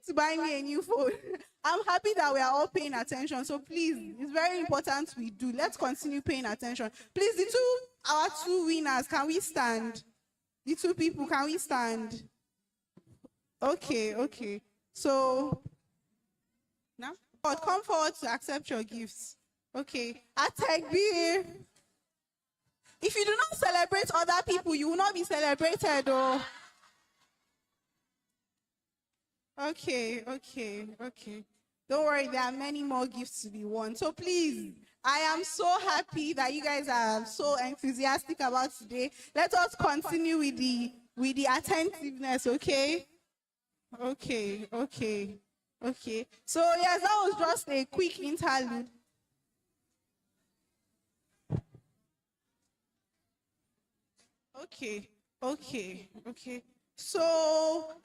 to buy me a new phone. I'm happy that we are all paying attention. So please, it's very important we do. Let's continue paying attention. Please, our two winners, can we stand? The two people, can we stand? Okay. So, now, come forward to accept your gifts. Okay. Ategbi. If you do not celebrate other people, you will not be celebrated. Oh. Okay. Don't worry, there are many more gifts to be won. So please, I am so happy that you guys are so enthusiastic about today. Let us continue with the attentiveness, okay? Okay. So yes, that was just a quick interlude. Okay. So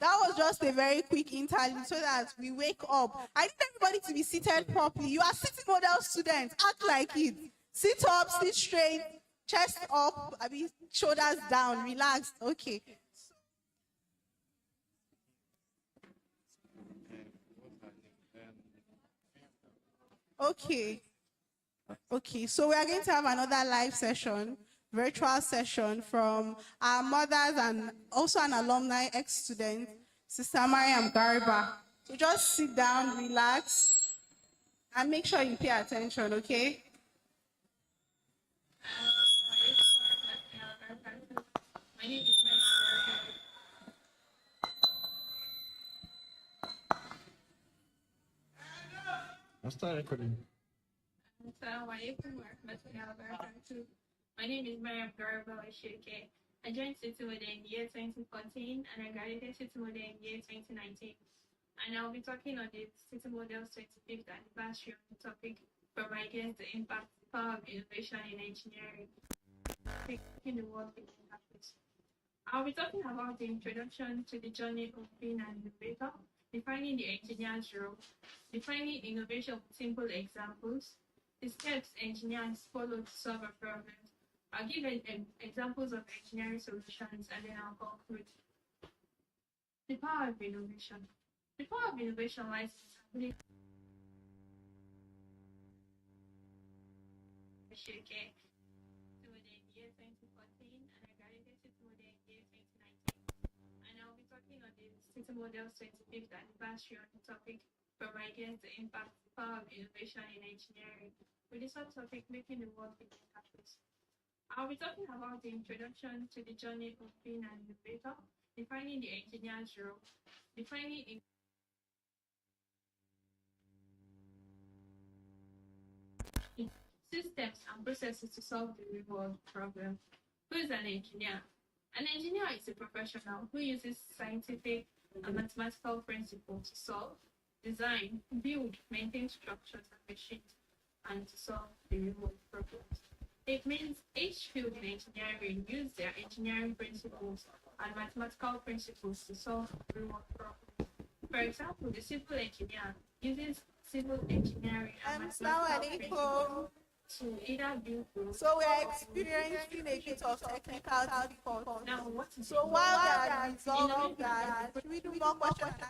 that was just a very quick interlude so that we wake up. I need everybody to be seated properly. You are sitting model students. Act like it. Sit up, sit straight, chest up, shoulders down, relaxed. Okay. Okay, so we are going to have another live session, virtual session from our mothers and also an alumni ex-student, Sister Mariam Garba. So just sit down, relax, and make sure you pay attention, okay? My name is Start recording. Assalamu Alaikum Warahmatullah Wabarakatuh. My name is Mariam Garba Shirke. I joined City Model in year 2014 and I graduated City Model in year 2019. And I'll be talking on the City Model's 25th anniversary on the topic from ideas the impact, power of innovation in engineering, making the world begin happen. I'll be talking about the introduction to the journey of being an innovator, defining the engineer's role, defining innovation with simple examples, the steps engineers follow to solve a problem. I'll give examples of engineering solutions and then I'll conclude. The power of innovation. The power of innovation lies in ability to the year 2014 and I graduated to the year 2019. And I'll be talking on the City Model's 25th anniversary on the topic from ideas the impact, power of innovation in engineering, with the subtopic making the world begin happen. I'll be talking about the introduction to the journey of being an innovator, defining the engineer's role, defining systems and processes to solve the real world problem. Who is an engineer? An engineer is a professional who uses scientific and mathematical principles to solve, design, build, maintain structures and machines, and to solve the real world problems. It means each field in engineering uses their engineering principles and mathematical principles to solve the real world problems. For example, the civil engineer uses civil engineering and mathematical principles to either build roads. So we are experiencing a bit of technical difficulty. Now, what is So while they are resolving that, should we do more questions and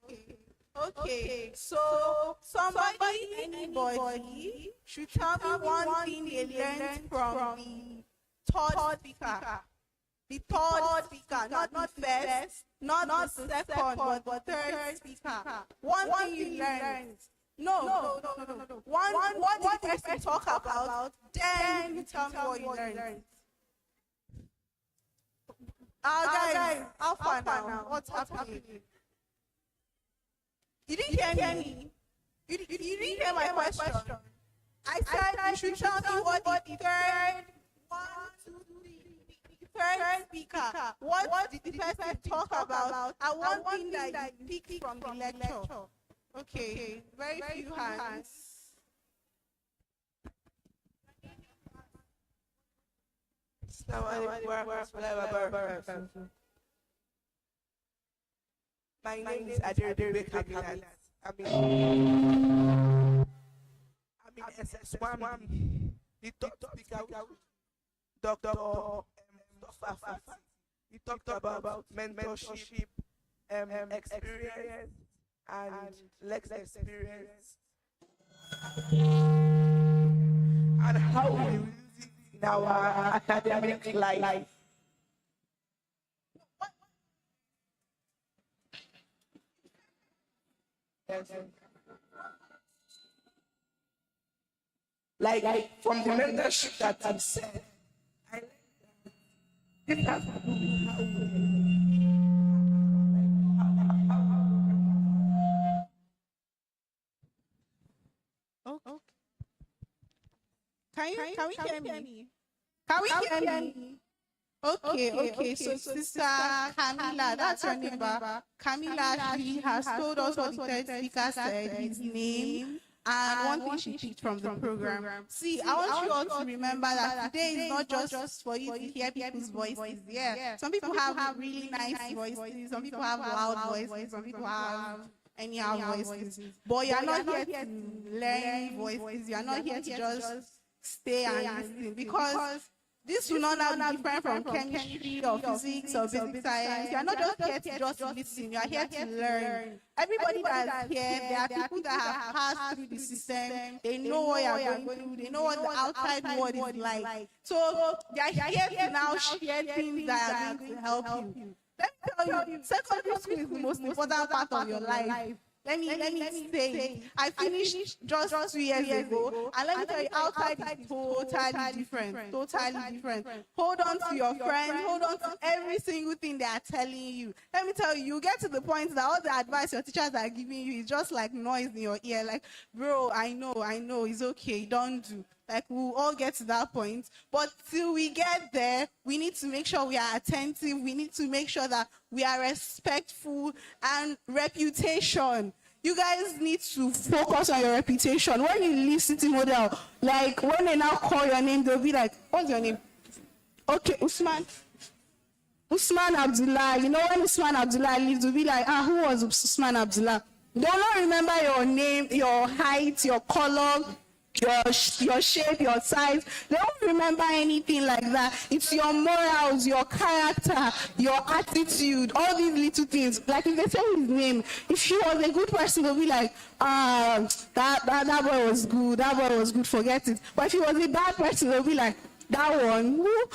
answers? Okay. So anybody should tell me one thing they learned from the third speaker. The third speaker, not the first, not the second, but the third speaker. One thing you learned. No. What did the person talk about? Then you tell me what you learned. Guys, how far now? What's happening? You didn't hear me. You didn't hear my question. I said you should tell me what the third speaker. What did the person talk about? And one thing that you picked from the lecture. Okay, very few hands. Assalamu Warahmatullah. My name is Adere Cabinet. I'm in SS1. The top speaker, Dr. He talked about mentorship, experience and less experience, and how we use it in our academic life. Yes. Like from the mentorship that I've said, I like that this has to do with how Okay. Can we hear me? Can we hear me? Okay. So Sister Camila, that's your name, Camila, she has told us what the third speaker said, his name, and one thing she picked from the program. See, I want you all to remember that today is not just for you to hear people's voices. Yeah, some people have really nice voices, some people have loud voices, some people have anyhow voices. But you're not here to learn voices. You're not here to just stay and listen, because this will not now be different from chemistry or physics or basic science. You are not just here to just listen. You are here to learn. Everybody that's here, there are people that have passed through the system. They know what you are going through. They know what the outside world is like. So they are here to now share things that are going to help you. Let me tell you, secondary school is the most important part of your life. Let me say, I finished just 2 years ago, and let me tell you, outside is totally different. Totally different. Hold on to your friends, hold on to every single thing they are telling you. Let me tell you, you get to the point that all the advice your teachers are giving you is just like noise in your ear. Like, bro, I know, it's okay, don't do. Like, we'll all get to that point. But till we get there, we need to make sure we are attentive. We need to make sure that we are respectful, and reputation. You guys need to focus on your reputation. When you leave City Model, like when they now call your name, they'll be like, what's your name? Okay, Usman Abdullah. You know, when Usman Abdullah leaves, they'll be like, who was Usman Abdullah? They'll not remember your name, your height, your color, your shape, your size. They don't remember anything like that. It's your morals, your character, your attitude, all these little things. Like if they say his name, if he was a good person, they'll be like, that boy was good, forget it. But if he was a bad person, they'll be like, that one, who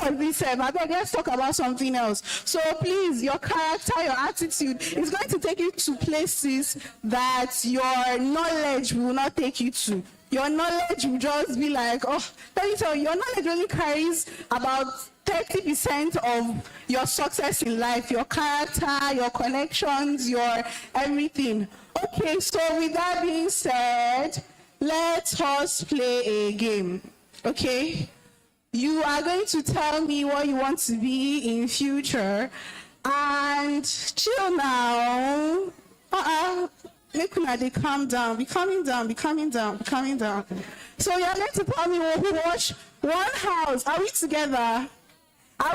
was this? I beg, let's talk about something else. So please, your character, your attitude is going to take you to places that your knowledge will not take you to. Your knowledge will just be like, let me tell you, your knowledge only carries about 30% of your success in life, your character, your connections, your everything. Okay, so with that being said, let us play a game, okay? You are going to tell me what you want to be in future, and chill now. Make una dey calm down, be coming down. So you're going to tell me we'll watch one house. Are we together? Our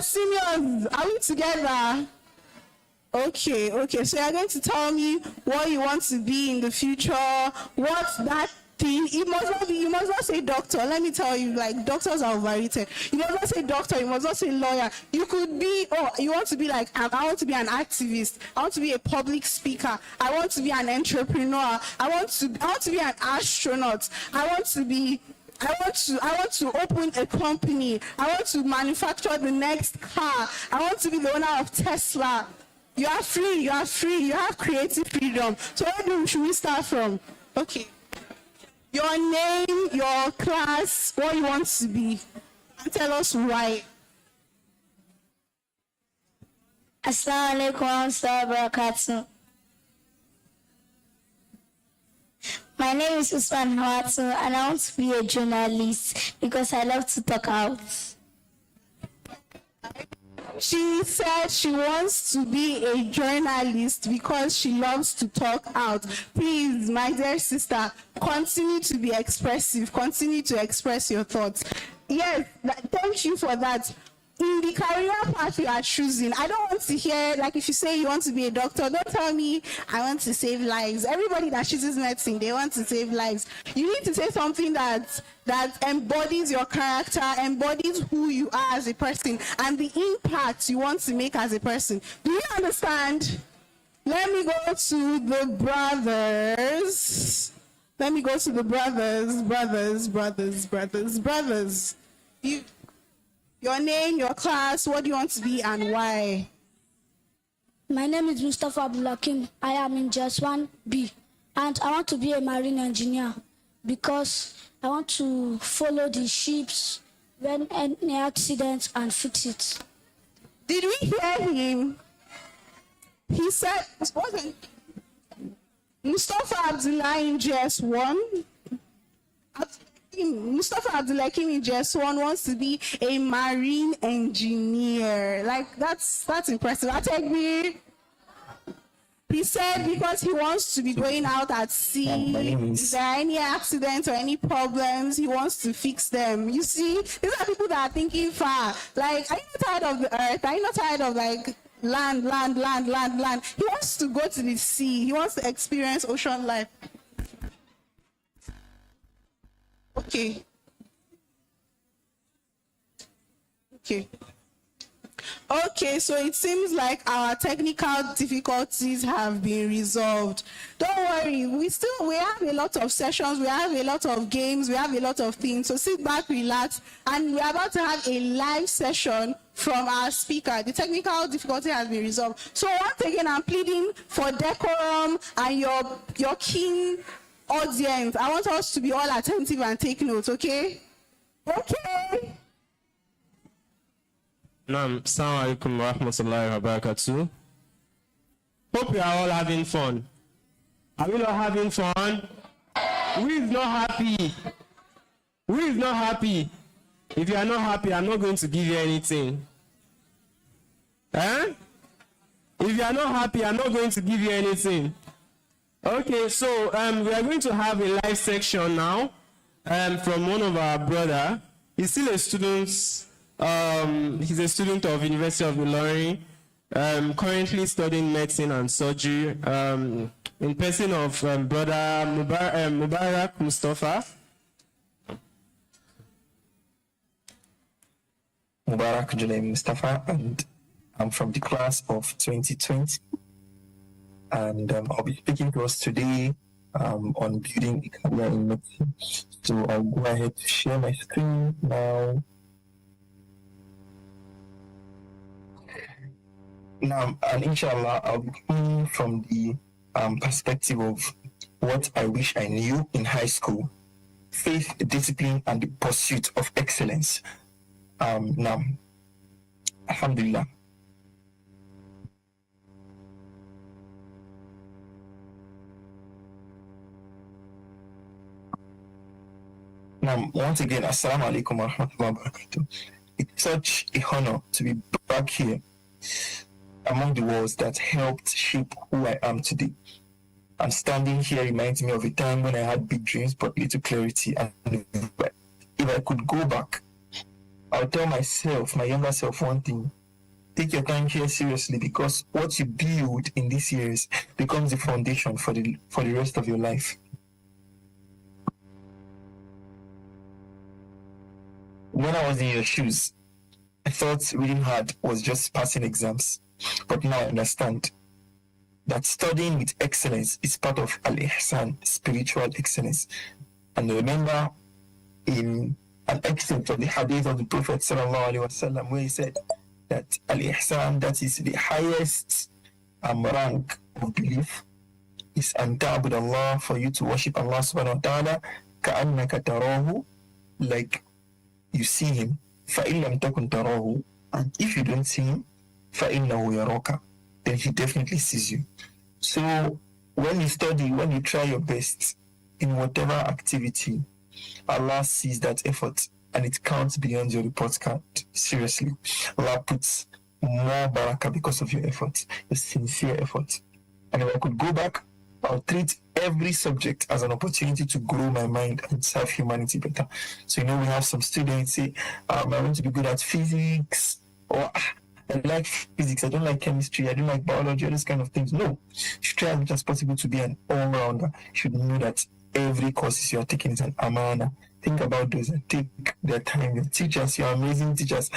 seniors, are we together? Okay. So you're going to tell me what you want to be in the future, what's that thing. You must not say doctor. Let me tell you, like, doctors are overrated. You must not say doctor, you must not say lawyer. You could be, you want to be like, I want to be an activist. I want to be a public speaker. I want to be an entrepreneur. I want to be an astronaut. I want to open a company. I want to manufacture the next car. I want to be the owner of Tesla. You are free. You have creative freedom. So where should we start from? Okay. Your name, your class, what you want to be, and tell us why. Assalamu alaikum wa Wabarakatuh. My name is Usman Hawatu, and I want to be a journalist because I love to talk out. She said she wants to be a journalist because she loves to talk out. Please, my dear sister, continue to be expressive. Continue to express your thoughts. Yes, thank you for that. in the career path you are choosing, I don't want to hear, like if you say you want to be a doctor, don't tell me I want to save lives. Everybody that chooses medicine, they want to save lives. You need to say something that embodies your character, embodies who you are as a person, and the impact you want to make as a person. Do you understand? Let me go to the brothers. Brothers. Your name, your class, what do you want to be and why? My name is Mustafa Abdulakim. I am in just 1B, and I want to be a marine engineer because I want to follow the ships when any accident and fix it. Did we hear him? He said, Mustafa Abdullah in GS1. Mustafa Abdulakim in GS1 wants to be a marine engineer. Like, that's impressive. I take me. He said because he wants to be going out at sea. If there are any accidents or any problems, he wants to fix them. You see, these are people that are thinking far. Like, are you not tired of the earth? Are you not tired of like land? He wants to go to the sea. He wants to experience ocean life. Okay, so it seems like our technical difficulties have been resolved. Don't worry, we have a lot of sessions, we have a lot of games, we have a lot of things. So sit back, relax, and we're about to have a live session from our speaker. The technical difficulty has been resolved. So once again, I'm pleading for decorum and your keen audience. I want us to be all attentive and take notes, okay? Okay. Assalamu alaikum Warahmatullah Wabarakatuh. Hope you are all having fun. Are we not having fun? Who is not happy? Who is not happy? If you are not happy, I'm not going to give you anything. If you are not happy, I'm not going to give you anything. Okay, so we are going to have a live section now from one of our brother. He's still a student. He's a student of University of Ilorin, currently studying medicine and surgery. In person of brother Mubarak Mustafa. Mubarak Junaid Mustafa, and I'm from the class of 2020. And I'll be speaking to us today on building a career in medicine. So I'll go ahead to share my screen now. Now, and inshallah, I'll be coming from the perspective of what I wish I knew in high school: faith, discipline, and the pursuit of excellence. Now, alhamdulillah. Now, once again, Assalamu Alaikum Warahmatullah Wabarakatuh. It's such a honor to be back here among the walls that helped shape who I am today. And standing here reminds me of a time when I had big dreams but little clarity. And if I could go back, I would tell myself, my younger self, one thing: take your time here seriously, because what you build in these years becomes the foundation for the rest of your life. When I was in your shoes, I thought reading hard was just passing exams. But now I understand that studying with excellence is part of Al-Ihsan, spiritual excellence. And remember in an excerpt of the hadith of the Prophet ﷺ, where he said that Al-Ihsan, that is the highest rank of belief, is an ta'bud Allah, for you to worship Allah subhanahu wa ta'ala, ka'annaka tarahu, like you see him. فَإِن لَمْ تَكُنْ تَرَاهُ, and if you don't see him, فَإِنَّهُ يَرَاكَ, then he definitely sees you. So when you study, when you try your best in whatever activity, Allah sees that effort and it counts beyond your report card. Seriously, Allah puts more barakah because of your effort, your sincere effort. And if I could go back, I'll treat every subject as an opportunity to grow my mind and serve humanity better. So, we have some students say, I want to be good at physics, or I like physics, I don't like chemistry, I don't like biology, all those kind of things. No, you should try as much as possible to be an all-rounder. You should know that every course you are taking is an amana. Think about those and take their time. Your teachers, your amazing teachers,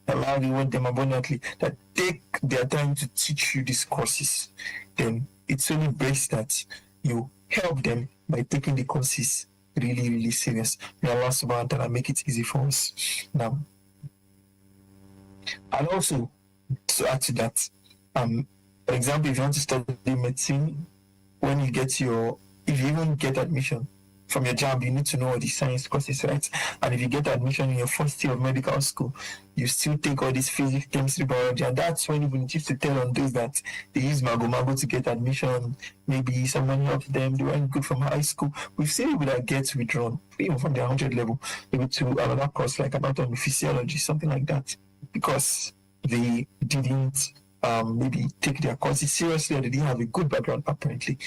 allow you want them abundantly, that take their time to teach you these courses. Then it's only best that you help them by taking the courses really, really serious. May Allah subhanahu wa ta'ala make it easy for us. Now, and also to add to that, for example, if you want to study medicine, when you get if you even get admission from your job, you need to know all the science courses, right? And if you get admission in your first year of medical school, you still take all this physics, chemistry, biology, and that's when even it used to tell on those that they use mago to get admission. Maybe someone helped them, they weren't good from high school. We've seen people that get withdrawn, even from their 100 level, maybe to another course like anatomy, physiology, something like that, because they didn't maybe take their courses seriously, or they didn't have a good background apparently.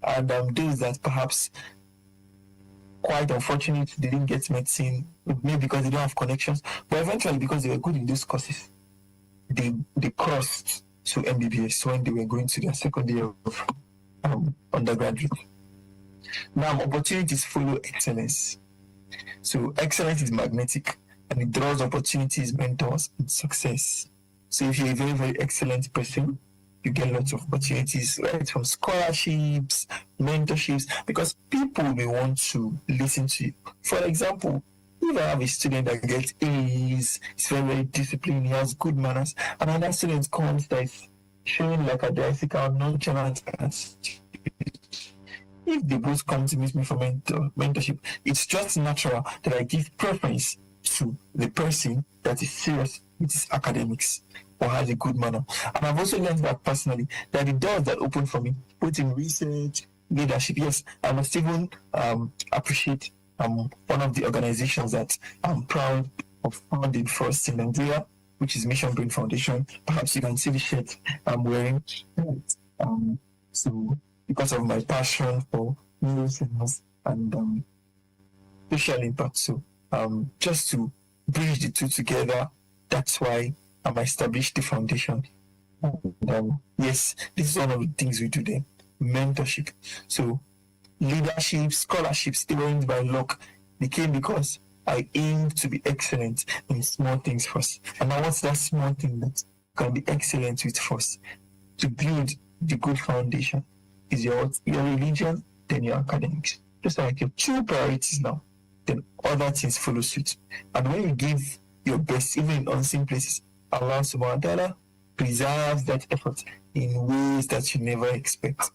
And those that perhaps quite unfortunate they didn't get medicine, maybe because they don't have connections, but eventually because they were good in those courses, they crossed to MBBS when they were going to their second year of undergraduate. Now, opportunities follow excellence. So excellence is magnetic and it draws opportunities, mentors, and success. So if you're a very, very excellent person, you get lots of opportunities, right? From scholarships, mentorships, because people may want to listen to you. For example, if I have a student that gets A's, is very, very disciplined, he has good manners, and another student comes that is showing like a dialectical nonchalant attitude. If they both come to meet me for mentorship, it's just natural that I give preference to the person that is serious with his academics or has a good manner. And I've also learned that personally, that the doors that open for me, both in research, leadership, yes, I must even appreciate one of the organizations that I'm proud of founding first in Nigeria, which is Mission Brain Foundation. Perhaps you can see the shirt I'm wearing. So because of my passion for news and social impact. So just to bridge the two together, that's why I established the foundation. And, yes, this is one of the things we do there. Mentorship. So leadership, scholarships, they weren't by luck. They came because I aim to be excellent in small things first. And now what's that small thing that can be excellent with first? To build the good foundation is your religion, then your academics. Just like your two priorities now, then other things follow suit. And when you give your best, even in unseen places, Allah subhanahu wa ta'ala preserves that effort in ways that you never expect.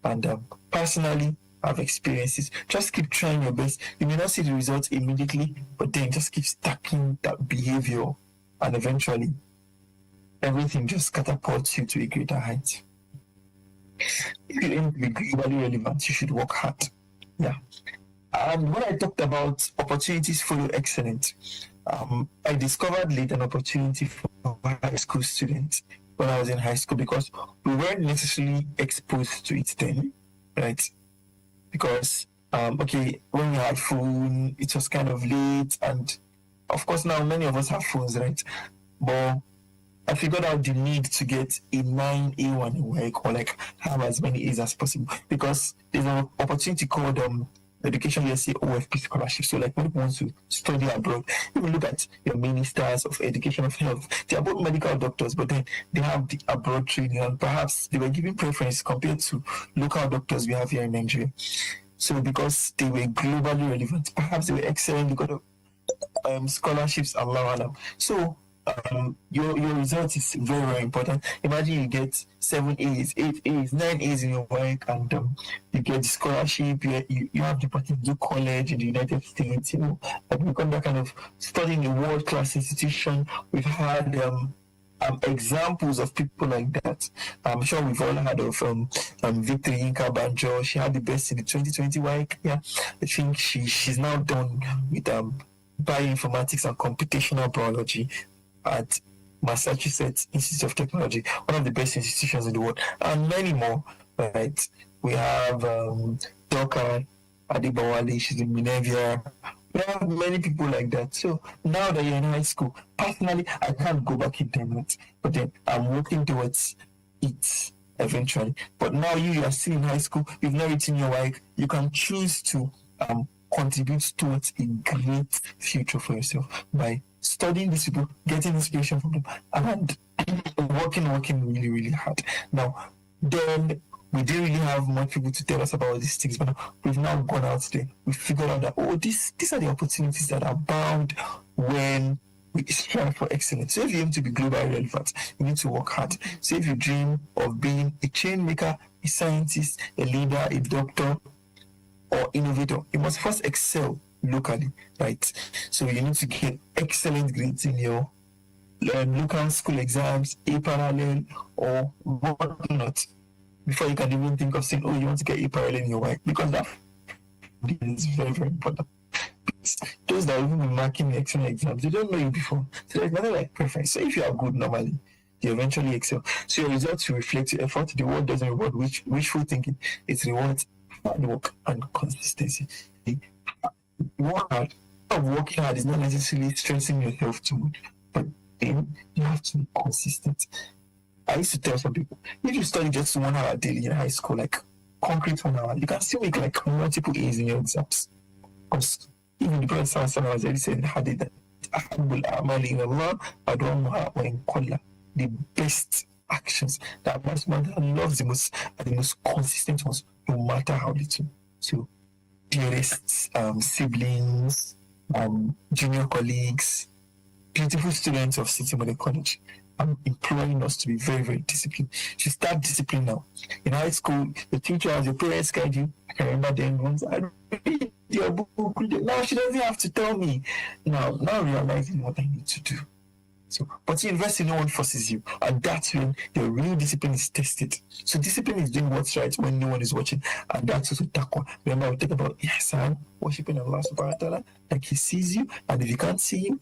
And personally, I've experienced it. Just keep trying your best. You may not see the results immediately, but then just keep stacking that behavior, and eventually everything just catapults you to a greater height. If you aim to be globally relevant, you should work hard. Yeah. And when I talked about opportunities follow excellence, I discovered late an opportunity for high school students when I was in high school, because we weren't necessarily exposed to it then, right? Because, when we had phone, it was kind of late, and of course now many of us have phones, right? But I figured out the need to get a 9 A1 in work, or like have as many A's as possible, because there's an opportunity called Education USA OFP scholarship. So like when people want to study abroad, even look at your ministers of education of health, they are both medical doctors, but then they have the abroad training, and perhaps they were giving preference compared to local doctors we have here in Nigeria. So because they were globally relevant, perhaps they were excellent because of scholarships, Allah. So your result is very, very important. Imagine you get 7 A's, 8 A's, 9 A's in your work, and you get the scholarship, you have the opportunity to do college in the United States, and become that kind of studying a world-class institution. We've had examples of people like that. I'm sure we've all heard of Victory Inka Banjo. She had the best in the 2020 work. Yeah, I think she's now done with bioinformatics and computational biology at Massachusetts Institute of Technology, one of the best institutions in the world, and many more, right? We have Doka Adibawali, she's in Minervia. We have many people like that. So now that you're in high school, personally, I can't go back in 10 minutes, but then I'm working towards it eventually. But now you are still in high school, you've not written your work, you can choose to contribute towards a great future for yourself by studying these people, getting inspiration from them, and working really, really hard. Now, then we didn't really have much people to tell us about these things, but we've now gone out there. We figured out that, these are the opportunities that are bound when we strive for excellence. So if you aim to be globally relevant, you need to work hard. So if you dream of being a chain maker, a scientist, a leader, a doctor, or innovator, you must first excel locally, right? So you need to get excellent grades in your local school exams, A parallel, or whatnot, before you can even think of saying, you want to get A parallel in your work, because that is very, very important. Those that will be marking the external exams, they don't know you before. So there's nothing like preference. So if you are good normally, you eventually excel. So your results will reflect your effort. The world doesn't reward wishful thinking. It rewards hard work and consistency. Working hard is not necessarily stressing yourself too much, but then you have to be consistent. I used to tell some people, if you study just 1 hour daily in high school, like concrete 1 hour, you can still make like multiple A's in your exams. Because even the Prophet has already said in the hadith that the best actions that Allah loves the most are the most consistent ones, no matter how little. So dearest siblings, junior colleagues, beautiful students of City Model College, I'm imploring us to be very, very disciplined. You should start discipline now. In high school, the teachers, your parents guide you. I can remember them once. I read your book. Now she doesn't have to tell me. Now realizing what I need to do. So, but in university, no one forces you, and that's when your real discipline is tested. So discipline is doing what's right when no one is watching, and that's also taqwa. Remember, we talk about ihsan, worshiping Allah subhanahu wa ta'ala, like He sees you, and if you can't see Him,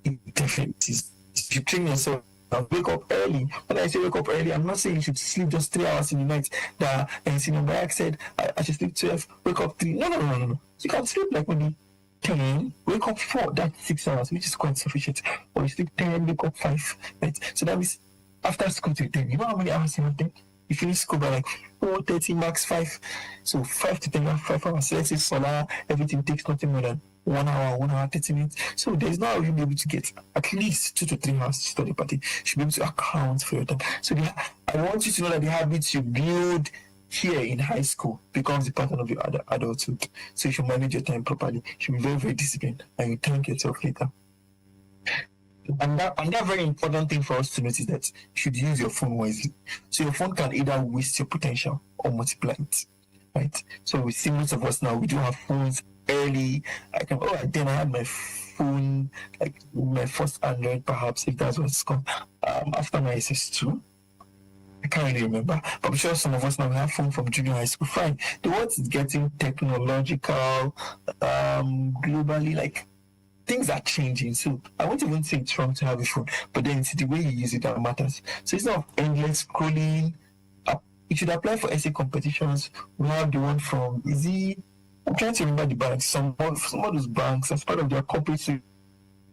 it definitely is. If you train yourself, wake up early. When I say wake up early, I'm not saying you should sleep just 3 hours in the night. That Bayak said I should sleep 12, wake up 3. No. You can sleep like maybe 10, wake up 4. That's 6 hours, which is quite sufficient. Or you sleep 10, wake up 5. Right? So that means after school till 10, you know how many hours you have there? You finish school by like 4:30, max 5. So 5 to 10, you have 5 hours. So let's say solar, everything takes nothing more than 1 hour, 30 minutes. So there's no how you'll be able to get at least 2 to 3 hours to study, but you should be able to account for your time. So I want you to know that the habits you build here in high school becomes a pattern of your adulthood. So you should manage your time properly. You should be very, very disciplined, and you thank yourself later. And that very important thing for us to notice is that you should use your phone wisely. So your phone can either waste your potential or multiply it, right? So we see most of us now, we do have phones early. Then I had my phone, like my first Android, perhaps, if that's what it's called, after my SS2. I can't really remember, but I'm sure some of us now have phone from junior high school. Fine. The world is getting technological, globally, like things are changing. So I won't even say it's wrong to have a phone, but then it's the way you use it that matters. So it's not endless scrolling. It should apply for essay competitions. We have the one from I'm trying to remember the banks. Some of those banks, as part of their corporate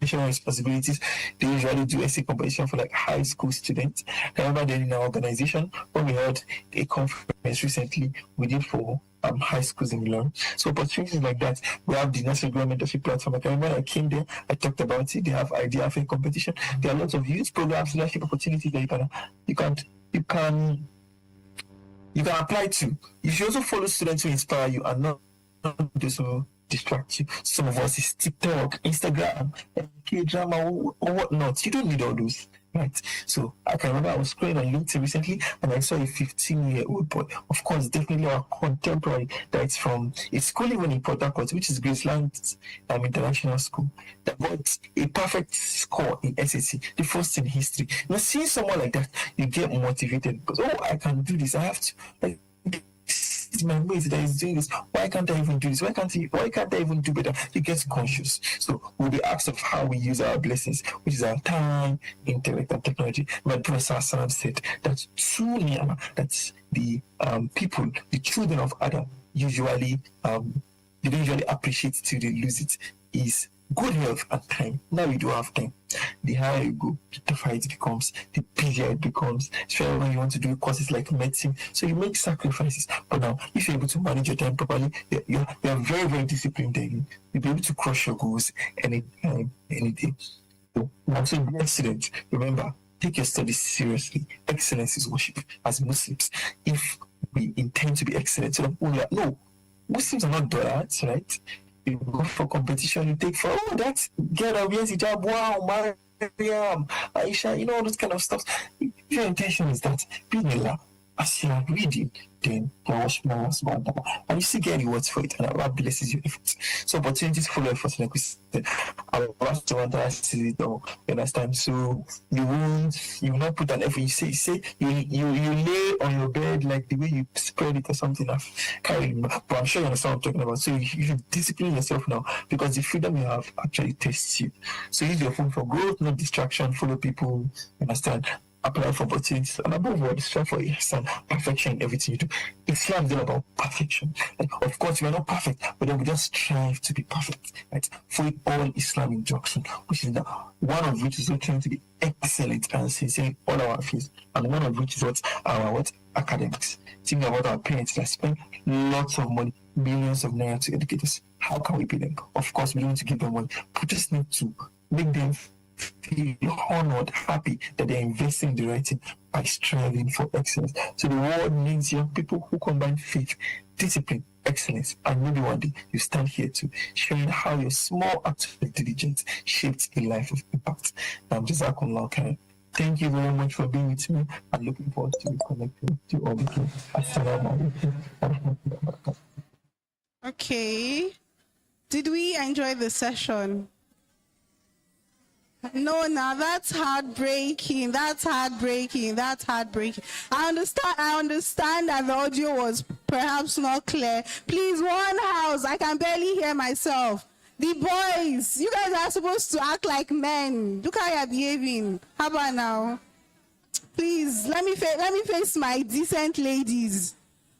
responsibilities, they usually do essay competition for like high school students. I remember then in our organization, when we had a conference recently, we did for high schools in Milan. So opportunities like that, we have the National Government Mentorship Platform. I can remember I came there, I talked about it. They have idea for competition. There are lots of youth programs, leadership opportunities that you can apply to. You should also follow students who inspire you and not those who distract you. Some of us is TikTok, Instagram, K-drama, or whatnot. You don't need all those, right? So I can remember I was scrolling on LinkedIn recently and I saw a 15-year-old boy. Of course, definitely our contemporary, that's from a school even in Port Harcourt, which is Graceland International School, that got a perfect score in SSC, the first in history. Now, seeing someone like that, you get motivated because, I can do this. I have to, like, it's my mate that is doing this. Why can't I even do this? Why can't I even do better? You get conscious. So with the acts of how we use our blessings, which is our time, intellect, and technology, my Prophet said that true ni'mah, that's the people, the children of Adam, usually they don't usually appreciate till they lose it, is good health and time. Now you do have time. The higher you go, the tougher it becomes, the busier it becomes, especially when you want to do courses like medicine. So you make sacrifices. But now, if you're able to manage your time properly, you're very, very disciplined, then you'll be able to crush your goals anytime, any day. So, now, so be excellent. Remember, take your studies seriously. Excellence is worship. As Muslims, if we intend to be excellent, so no, Muslims are not dullard, right? You go for competition, you take for, oh, that's girl that wears hijab, wow, Mariam, Aisha, all those kind of stuff. If your intention is that, be in Allah, as you are reading, then you watch more, and you still get rewards for it, and Allah blesses your efforts. So opportunities follow efforts, like we said. Allah sees it all, you understand? So you will not put an effort. You say you lay on your bed like the way you spread it or something. I can't remember, but I'm sure you understand what I'm talking about. So you should discipline yourself now, because the freedom you have actually tests you. So use your phone for growth, not distraction. Follow people, understand? Apply for opportunities, and above all, strive for ihsan, perfection in everything you do. Islam is all about perfection. Like, of course, we are not perfect, but then we just strive to be perfect. Right? For all Islam injunction, which is one of which is trying to be excellent and sincere in all our affairs, and one of which is our academics. Think about our parents that spend lots of money, millions of naira to educate us. How can we pay them? Of course, we don't need to give them money. We just need to make them feel honored, happy that they're investing in the right thing by striving for excellence. So the world needs young people who combine faith, discipline, excellence, and maybe one day you stand here too, sharing how your small act of diligence shaped a life of impact. Jazakumullah khairan. Thank you very much for being with me. I'm looking forward to connecting to all of you. Assalamu alaikum warahmatullahi wabarakatuh. Okay. Did we enjoy the session? No, now that's heartbreaking. That's heartbreaking. That's heartbreaking. I understand that the audio was perhaps not clear. Please, one house. I can barely hear myself. The boys, you guys are supposed to act like men. Look how you're behaving. How about now? Please, let me face my decent ladies.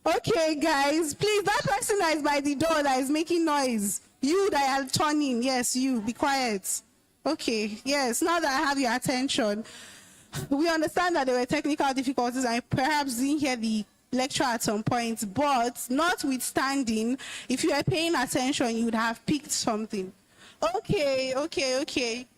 Okay, guys, please, that person that is by the door that is making noise. You that are turning, yes, you, be quiet. Okay, yes, now that I have your attention, we understand that there were technical difficulties and perhaps didn't hear the lecture at some point, but notwithstanding, if you were paying attention, you would have picked something. Okay.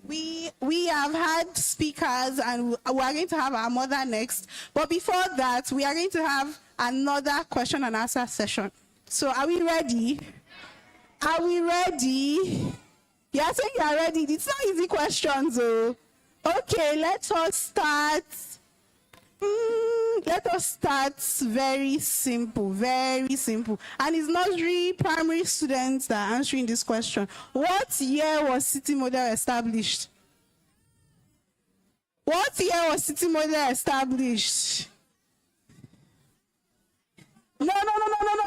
We have had speakers and we are going to have our mother next, but before that, we are going to have another question and answer session. So are we ready? Are we ready? You are saying you are ready. It's not easy questions, though. Okay, let us start. Let us start very simple, very simple. And it's nursery, primary students that are answering this question. What year was city model established? What year was city model established? No.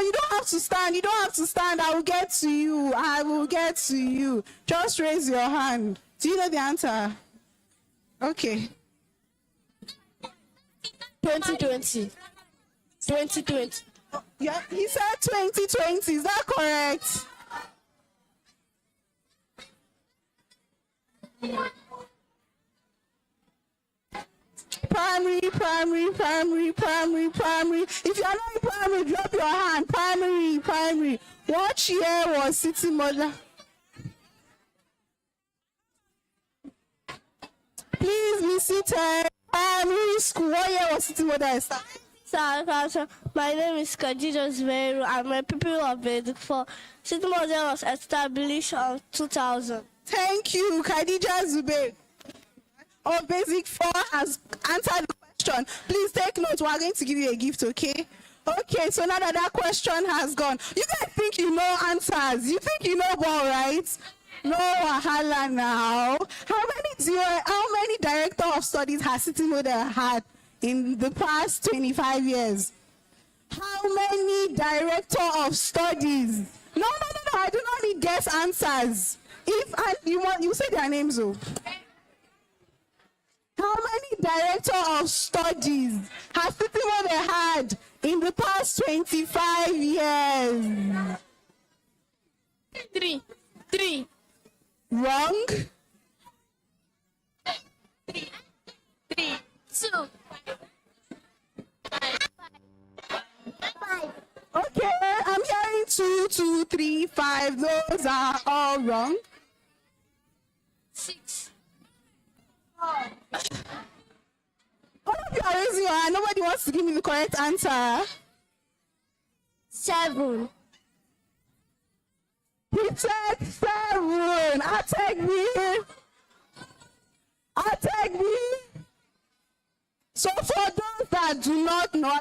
You don't have to stand. You don't have to stand. I will get to you. I will get to you. Just raise your hand. Do you know the answer? Okay. 2020. 2020. Yeah, he said 2020. Is that correct? Primary. If you are not in primary, drop your hand. Primary. What year was city model? Please be seated. Primary school. What year was city model established? Sir, my name is Khadija Zubairu. I'm a pupil of Basic 4. City model was established in 2000. Thank you, Khadija Zubairu. Of Basic 4 has answered the question. Please take note. We are going to give you a gift, okay? Okay, so now that question has gone, you guys think you know answers. You think you know ball, right? No wahala now. How many director of studies has City Model had in the past 25 years? How many director of studies? No, I do not need guess answers. You say their names, though. How many director of studies has City Model had in the past 25 years? Three. Wrong. 3. 2. Okay, I'm hearing 2, 2, 3, 5. Those are all wrong. 6. All of you are raising your hand. Nobody wants to give me the correct answer. 7. He said 7. I'll take me. So for those that do not know,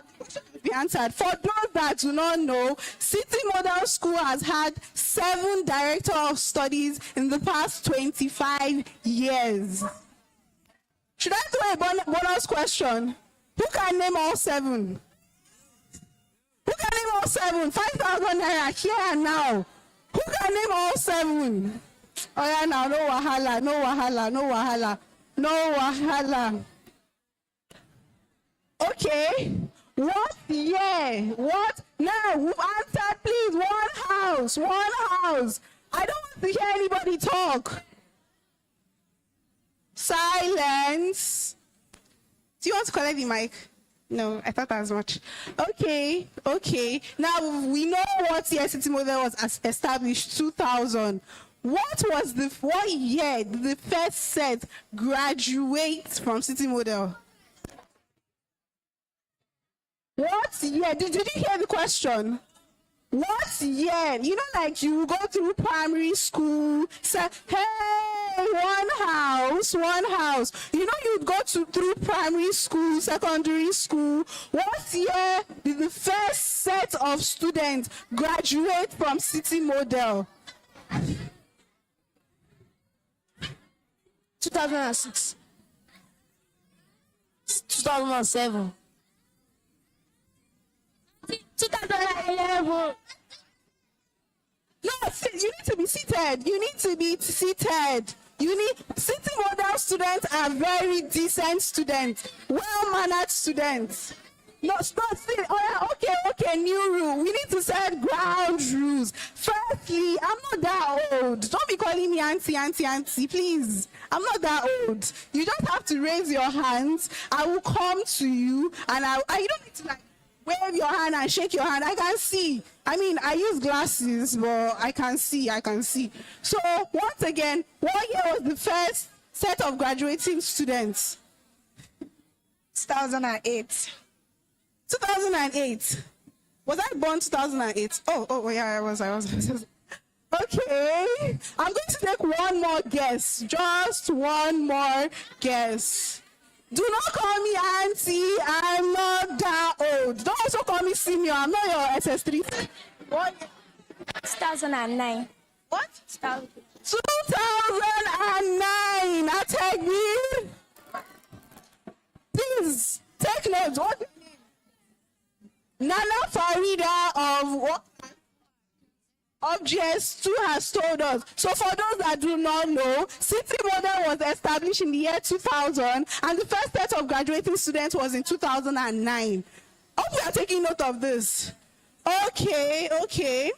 be answered. For those that do not know, City Model School has had 7 director of studies in the past 25 years. Should I do a bonus question? Who can name all 7? Who can name all 7? 5,000 naira here and now. Who can name all 7? Oh yeah, now no wahala. Okay. What year? What? Now, we've answered, please. One house. I don't want to hear anybody talk. Silence. Do you want to collect the mic? No, I thought as much. Okay. Now, we know what year City Model was established, 2000. What year did the first set graduate from City Model? What year? Did you hear the question? What year? You know, like you go through primary school, say, hey, one house. You know, you'd go through primary school, secondary school. What year did the first set of students graduate from City Model? 2006. 2007. 2011. No, you need to be seated. City Model students are very decent students, well-mannered students. No, stop still. Oh, yeah, okay, new rule. We need to set ground rules. Firstly, I'm not that old. Don't be calling me auntie, please. I'm not that old. You just have to raise your hands. I will come to you, and you don't need to wave your hand and shake your hand. I can see. I mean, I use glasses, but I can see. So, once again, what year was the first set of graduating students? 2008. 2008. Was I born 2008? Oh, yeah, I was. Okay. I'm going to take one more guess. Just one more guess. Do not call me auntie. I'm not that old. Don't also call me senior. I'm not your SS3. What? 2009. What? 2009. I take me. Please take notes. What? Nana Farida of what? Of GS2 has told us. So for those that do not know, City Model was established in the year 2000, and the first set of graduating students was in 2009. Hope we are taking note of this. Okay.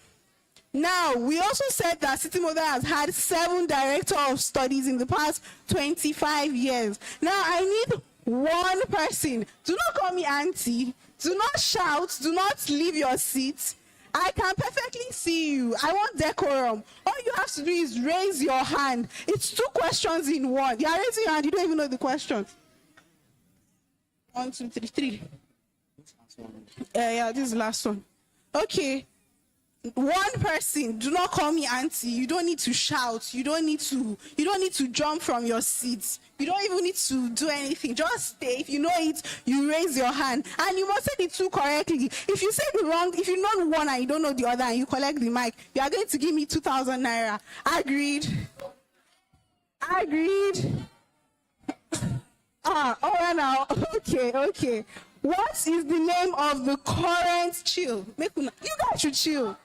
Now, we also said that City Model has had 7 director of studies in the past 25 years. Now, I need one person. Do not call me auntie. Do not shout. Do not leave your seat. I can perfectly see you. I want decorum. All you have to do is raise your hand. It's 2 questions in one. You are raising your hand. You don't even know the question. 1, 2, 3, 3. Yeah, this is the last one. Okay. One person. Do not call me auntie. You don't need to shout. You don't need to jump from your seat. You don't even need to do anything. Just stay. If you know it, you raise your hand. And you must say the 2 correctly. If you say the wrong, if you know one and you don't know the other and you collect the mic, you are going to give me 2,000 naira. Agreed. Now. Okay. What is the name of the current chill? You guys should chill.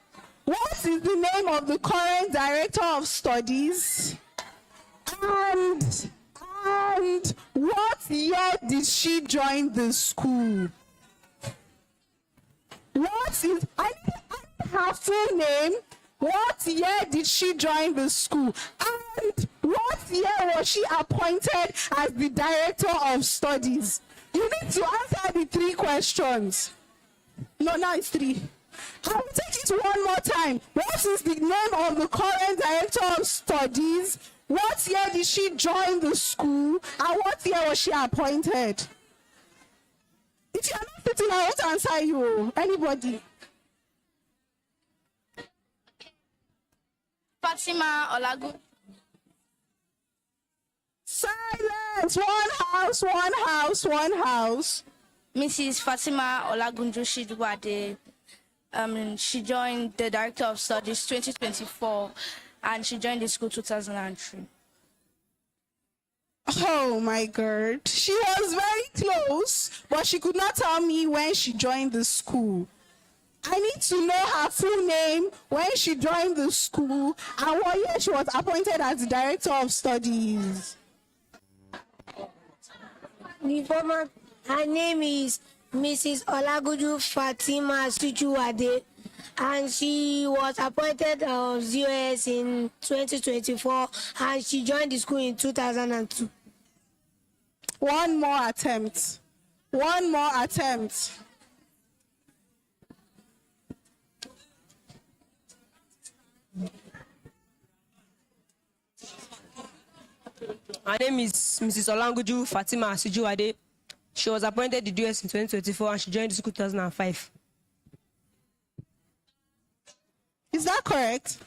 What is the name of the current director of studies? And what year did she join the school? I need her full name, What year did she join the school? And what year was she appointed as the director of studies? You need to answer the 3 questions. No, now it's 3. I will take it one more time. What is the name of the current director of studies? What year did she join the school? And what year was she appointed? If you are not sitting, I want to answer you. Anybody? Fatima Olagun. Silence. One house, one house, one house. Mrs. Fatima Olagunju Shidwade. She joined the Director of Studies 2024, and she joined the school 2003. Oh my God. She was very close, but she could not tell me when she joined the school. I need to know her full name, when she joined the school, and what year she was appointed as the Director of Studies. Her name is Mrs. Olaguju Fatima Sujuwade, and she was appointed as US in 2024, and she joined the school in 2002. One more attempt. One more attempt. Her name is Mrs. Olanguju Fatima Sujuwade. She was appointed the US in 2024 and she joined the school 2005. Is that correct?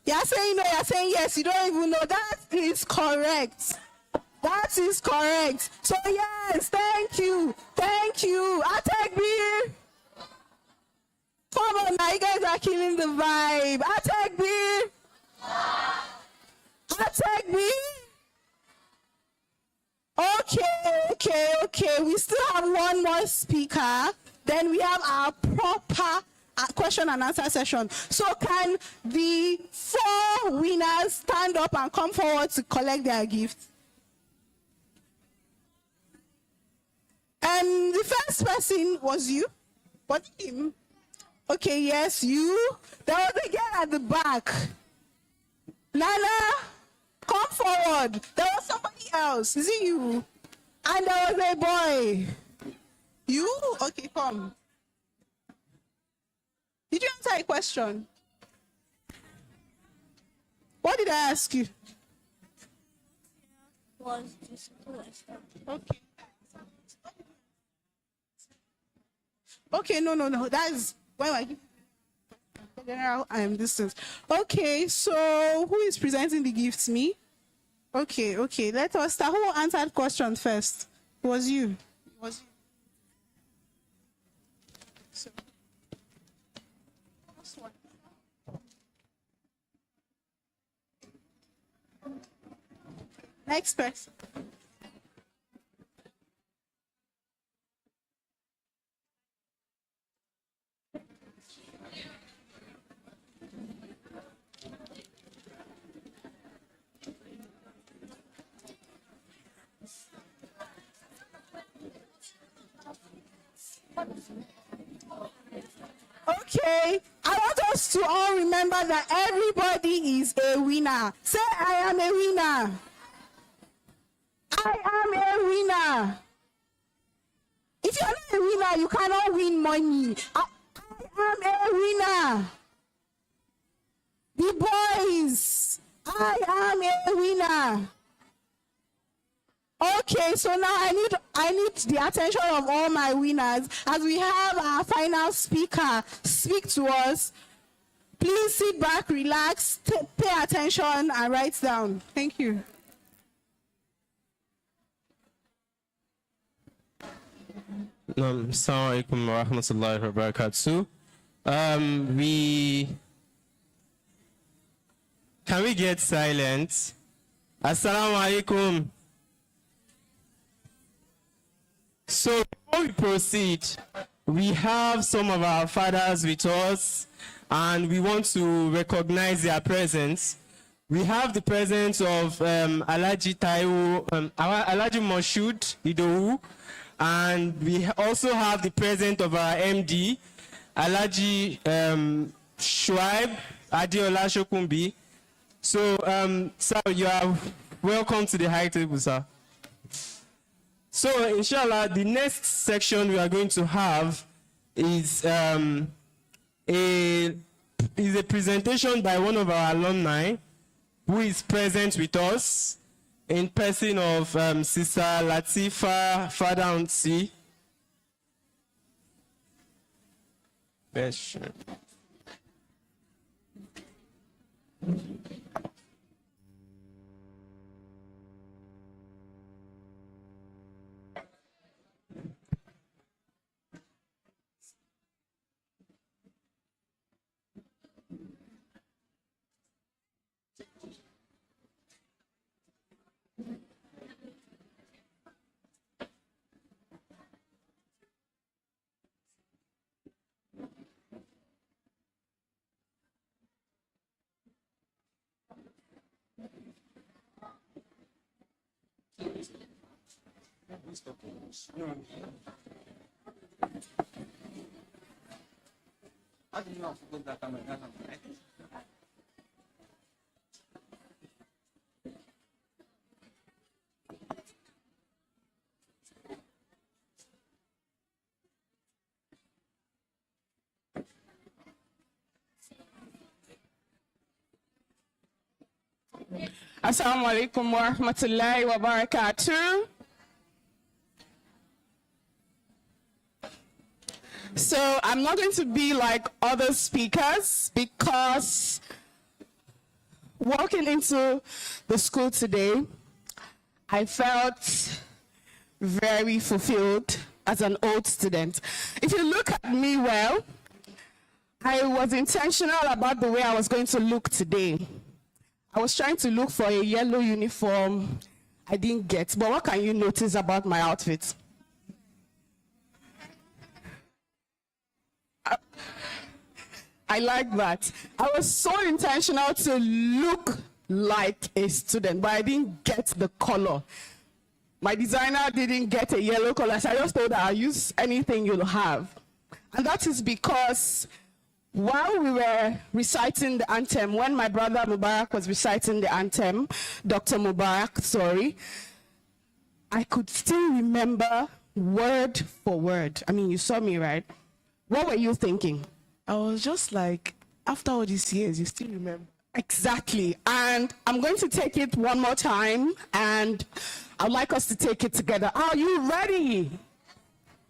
You're saying no, you're saying yes, you don't even know. That is correct. That is correct. So yes, thank you. Thank you. Atekbir. Come on now, you guys are killing the vibe. Atekbir. Atekbir. Okay. We still have one more speaker. Then we have our proper question and answer session. So can the 4 winners stand up and come forward to collect their gifts? The first person was you? Was it him? Okay, yes, you. There was a girl at the back. Nana, come forward. There was somebody else. Is it you? And there was a boy. You? Okay, come. Did you answer a question? What did I ask you? Was this Okay. Okay, no. That is when I give general distance. Okay, so who is presenting the gifts? Me? Okay. Let us start. Who answered question first? It was you. It was you. So, last one. Next person. Okay, I want us to all remember that everybody is a winner. Say, I am a winner. I am a winner. If you're not a winner, you cannot win money. I am a winner. The boys, I am a winner. Okay, so now I need the attention of all my winners as we have our final speaker speak to us. Please sit back, relax, pay attention, and write down. Thank you. Assalamu alaikum wa rahmatullahi wa barakatuh. Can we get silent? Assalamu alaikum. So before we proceed, we have some of our fathers with us and we want to recognize their presence. We have the presence of Alhaji Taiwo, Alhaji Moshood Idowu, and we also have the presence of our MD, Alhaji Shuaib Adiola Shokumbi. So, sir, you are welcome to the high table, sir. So, inshallah, the next section we are going to have is a presentation by one of our alumni who is present with us in person of Sister Latifa Fadaunsi. Best. Assalamu alaikum warahmatullahi wabarakatuh. So I'm not going to be like other speakers because walking into the school today, I felt very fulfilled as an old student. If you look at me well, I was intentional about the way I was going to look today. I was trying to look for a yellow uniform. I didn't get, but what can you notice about my outfit? I like that. I was so intentional to look like a student, but I didn't get the color. My designer didn't get a yellow color, so I just told her I'll use anything you'll have. And that is because while we were reciting the anthem, when my brother Mubarak was reciting the anthem, Dr. Mubarak, sorry, I could still remember word for word. I mean, you saw me, right? What were you thinking? I was just like, after all these years, you still remember. Exactly. And I'm going to take it one more time, and I'd like us to take it together. Are you ready?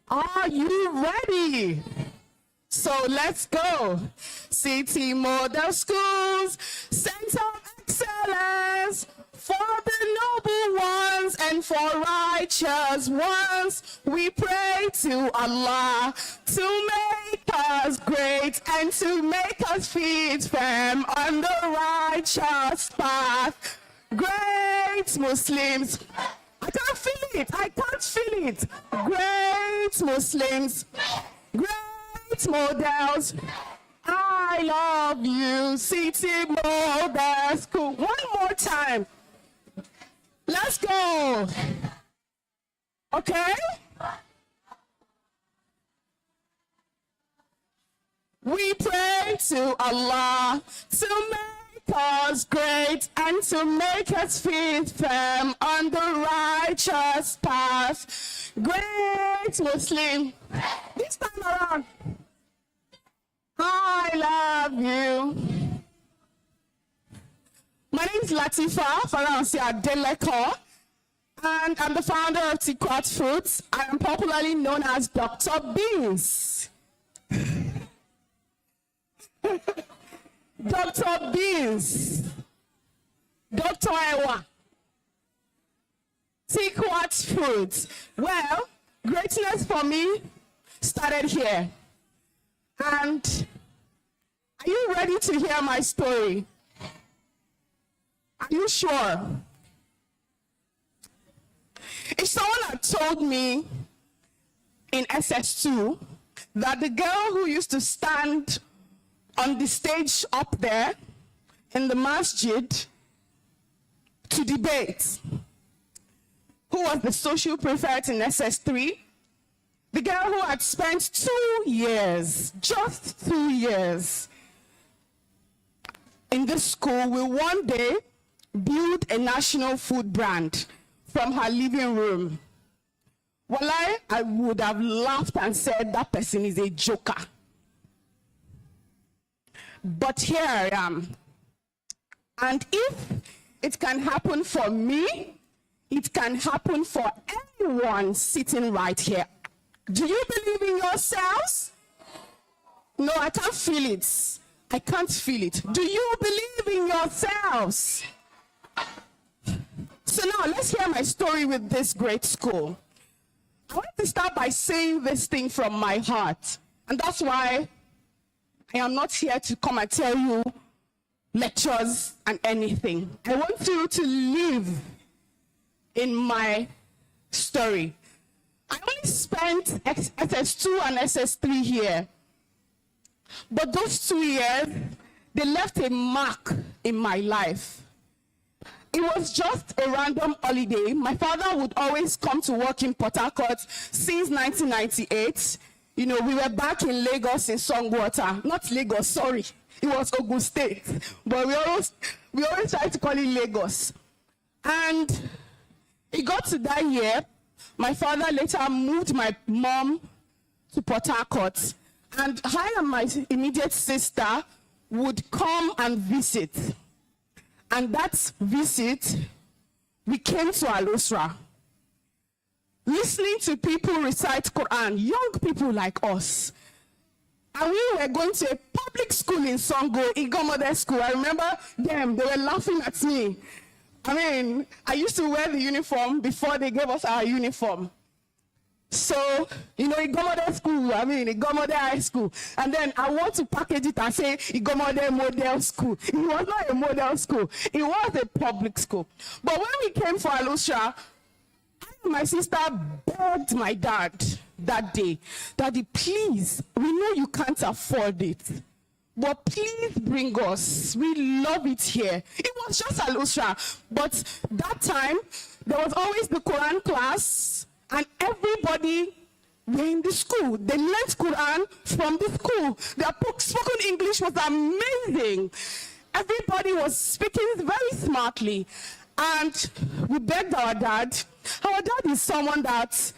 Are you ready? So let's go. City Model Schools, Center of Excellence, for the noble ones and for righteous ones. We pray to Allah to make us great and to make us feet firm on the righteous path. Great Muslims. I can't feel it. I can't feel it. Great Muslims. Great models. I love you, City Model School. One more time. Let's go. Okay? We pray to Allah to make us great and to make us feet firm on the righteous path. Great Muslim. This time around. I love you. My name is Latifa Faransi Adeleko, and I'm the founder of Tikwat Foods. I am popularly known as Dr. Beans. Dr. Beans. Dr. Ewa. Tikwat Foods. Well, greatness for me started here. And are you ready to hear my story? Are you sure? If someone had told me in SS2 that the girl who used to stand on the stage up there in the masjid to debate, who was the social prefect in SS3, the girl who had spent 2 years, just 2 years, in this school will one day build a national food brand from her living room. Well, I would have laughed and said that person is a joker. But here I am. And if it can happen for me, it can happen for anyone sitting right here. Do you believe in yourselves? No, I can't feel it. I can't feel it. Do you believe in yourselves? So now let's hear my story with this great school. I want to start by saying this thing from my heart. And that's why I am not here to come and tell you lectures and anything. I want you to live in my story. I only spent SS2 and SS3 here. But those 2 years, they left a mark in my life. It was just a random holiday. My father would always come to work in Port Harcourt since 1998. You know, we were back in Lagos in Songwater. Not Lagos, sorry. It was Ogun State. But we always try to call it Lagos. And it got to that year. My father later moved my mom to Port Harcourt. And I and my immediate sister would come and visit. And that visit, we came to Al-Usrah. Listening to people recite Quran, young people like us. And we were going to a public school in Songo, Igomode School. I remember them, they were laughing at me. I mean, I used to wear the uniform before they gave us our uniform. So, you know, Igomode School, I mean, Igomode High School. And then I want to package it and say Igomode Model School. It was not a model school. It was a public school. But when we came for Al-Usrah, my sister begged my dad that day, Daddy, please, we know you can't afford it, but please bring us. We love it here. It was just Al-Usrah. But that time, there was always the Quran class, and everybody were in the school. They learned Quran from the school. Their spoken English was amazing. Everybody was speaking very smartly. And we begged our dad. Our dad is someone that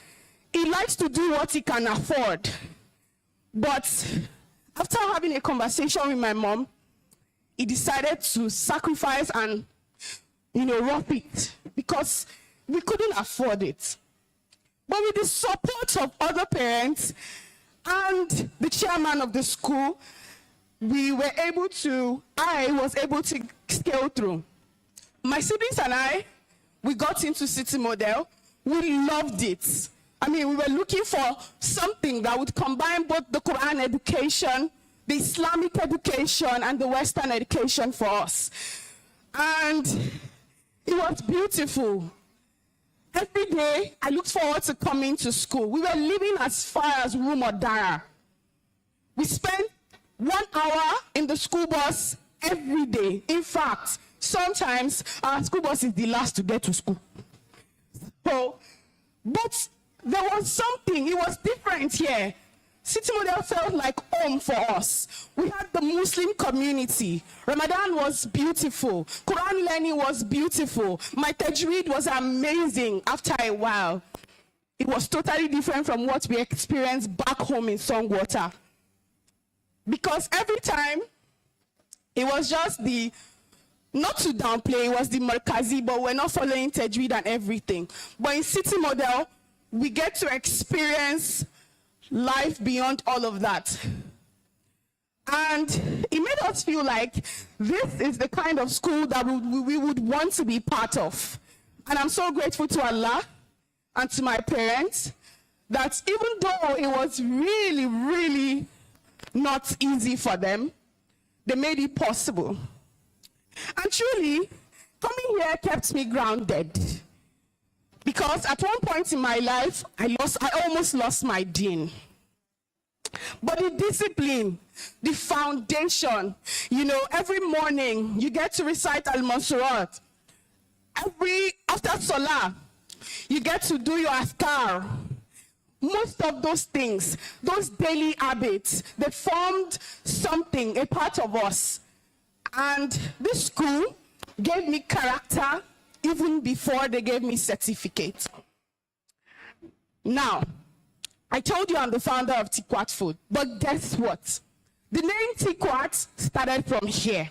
he likes to do what he can afford. But after having a conversation with my mom, he decided to sacrifice and, you know, rough it because we couldn't afford it. But with the support of other parents and the chairman of the school, I was able to scale through. My siblings and I, we got into City Model. We loved it. I mean, we were looking for something that would combine both the Quran education, the Islamic education, and the Western education for us. And it was beautiful. Every day, I looked forward to coming to school. We were living as far as Warahmatullah. We spent 1 hour in the school bus every day. In fact, sometimes our school bus is the last to get to school. So, but there was something, it was different here. City Model felt like home for us. We had the Muslim community. Ramadan was beautiful. Quran learning was beautiful. My tajweed was amazing after a while. It was totally different from what we experienced back home in Songwater. Because every time, it was just not to downplay, it was the Markazi, but we're not following tajweed and everything. But in City Model, we get to experience life beyond all of that. And it made us feel like this is the kind of school that we would want to be part of. And I'm so grateful to Allah and to my parents that even though it was really, really not easy for them, they made it possible. And truly, coming here kept me grounded. Because at one point in my life, I almost lost my deen. But the discipline, the foundation, you know, every morning you get to recite Al-Mansurat. After Salah, you get to do your Afkar. Most of those things, those daily habits, they formed something, a part of us. And this school gave me character even before they gave me certificate. Now, I told you I'm the founder of Tikwat Food, but guess what? The name Tikwat started from here.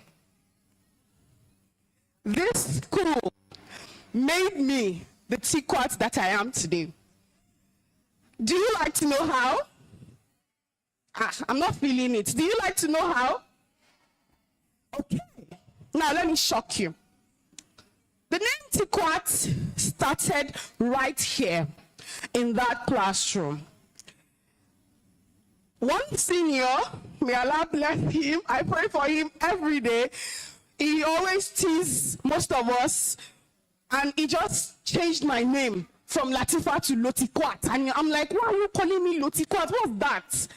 This school made me the Tikwat that I am today. Do you like to know how? I'm not feeling it. Do you like to know how? Okay. Now let me shock you. The name Tikwat started right here in that classroom. One senior, may Allah bless him, I pray for him every day. He always teased most of us, and he just changed my name from Latifa to Lotikwat. And I'm like, why are you calling me Lotikwat? What's that?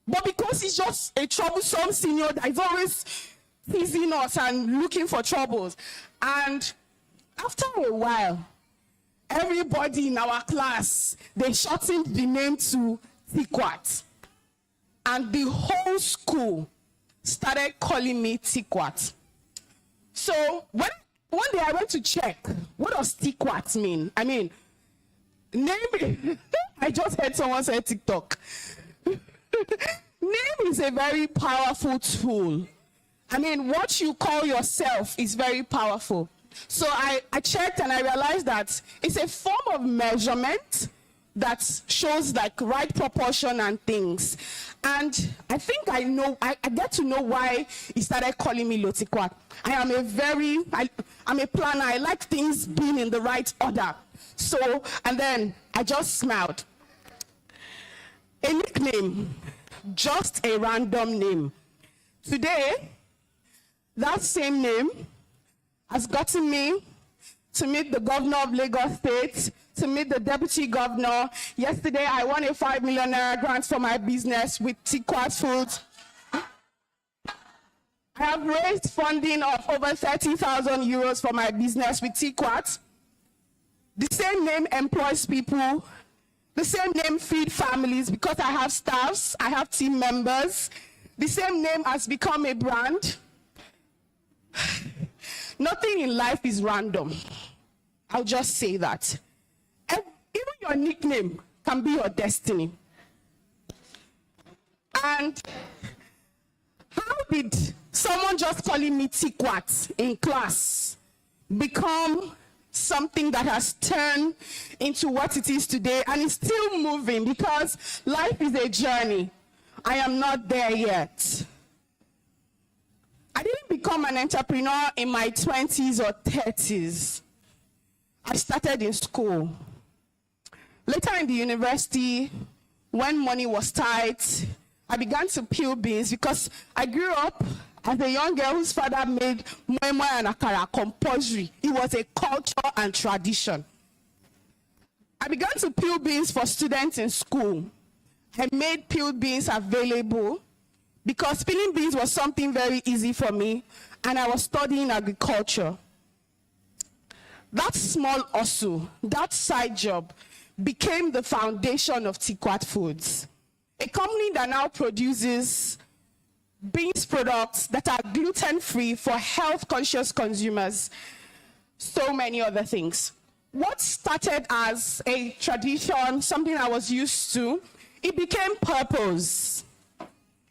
But because he's just a troublesome senior that is always teasing us and looking for troubles. And after a while, everybody in our class, they shortened the name to Tikwat. And the whole school started calling me Tikwat. So one day I went to check, what does Tikwat mean? I mean, name, I just heard someone say TikTok. Name is a very powerful tool. I mean, what you call yourself is very powerful. So I checked and I realized that it's a form of measurement that shows like right proportion and things. And I think I get to know why he started calling me Lotikwat. I'm a planner. I like things being in the right order. So, and then I just smiled. A nickname, just a random name. Today, that same name has gotten me to meet the governor of Lagos State, to meet the deputy governor. Yesterday, I won a 5 million naira grant for my business with Tikwat Foods. I have raised funding of over 30,000 euros for my business with Tikwat. The same name employs people. The same name feeds families because I have staffs, I have team members. The same name has become a brand. Nothing in life is random. I'll just say that. And even your nickname can be your destiny. And how did someone just calling me Tikwat in class become something that has turned into what it is today and is still moving? Because life is a journey. I am not there yet. I didn't become an entrepreneur in my 20s or 30s. I started in school. Later in the university, when money was tight, I began to peel beans because I grew up as a young girl whose father made moi moi and akara compulsory. It was a culture and tradition. I began to peel beans for students in school. I made peeled beans available because peeling beans was something very easy for me, and I was studying agriculture. That small hustle, that side job, became the foundation of Tikwat Foods, a company that now produces beans products that are gluten-free for health-conscious consumers, so many other things. What started as a tradition, something I was used to, it became purpose.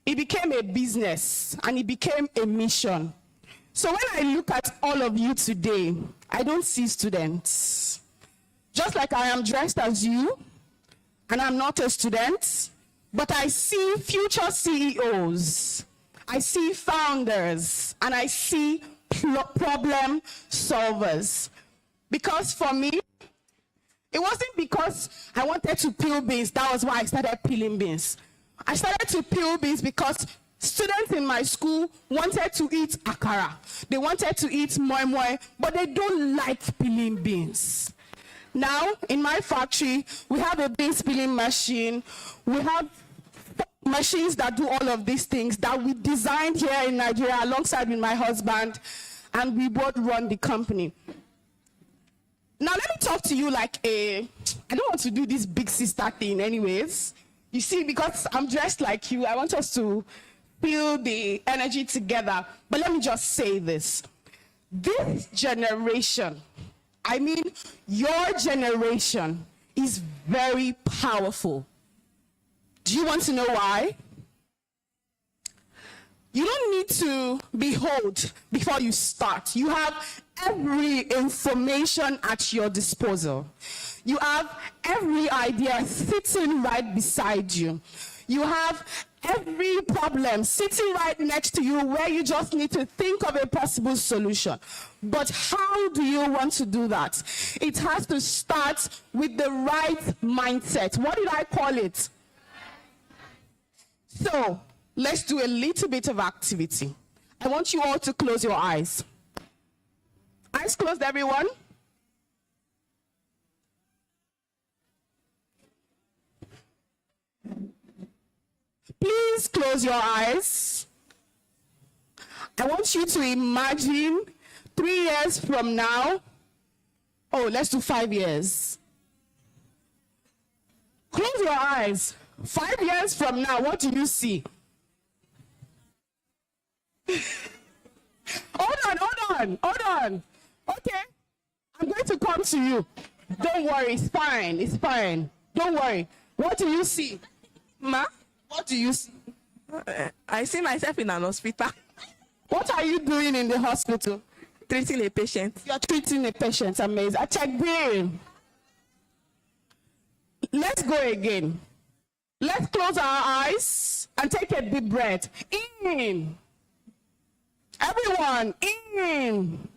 It became a business, and it became a mission. So when I look at all of you today, I don't see students. Just like I am dressed as you, and I'm not a student, but I see future CEOs, I see founders, and I see problem solvers. Because for me, it wasn't because I wanted to peel beans, that was why I started peeling beans. I started to peel beans because students in my school wanted to eat akara. They wanted to eat moi moi, but they don't like peeling beans. Now, in my factory, we have a beans peeling machine. We have machines that do all of these things that we designed here in Nigeria alongside with my husband, and we both run the company. Now, let me talk to you like I don't want to do this big sister thing anyways. You see, because I'm dressed like you, I want us to feel the energy together. But let me just say this. This generation, I mean, your generation is very powerful. Do you want to know why? You don't need to behold before you start. You have every information at your disposal. You have every idea sitting right beside you. You have every problem sitting right next to you where you just need to think of a possible solution. But how do you want to do that? It has to start with the right mindset. What did I call it? So, let's do a little bit of activity. I want you all to close your eyes. Eyes closed, everyone? Please close your eyes. I want you to imagine 3 years from now. Oh, let's do 5 years. Close your eyes. 5 years from now, what do you see? Hold on. Okay, I'm going to come to you. Don't worry, it's fine. Don't worry. What do you see? Ma, What do you see? I see myself in an hospital. What are you doing in the hospital? Treating a patient. You're treating a patient, amazing. I check brain. Let's go again. Let's close our eyes and take a deep breath. In. Everyone, in.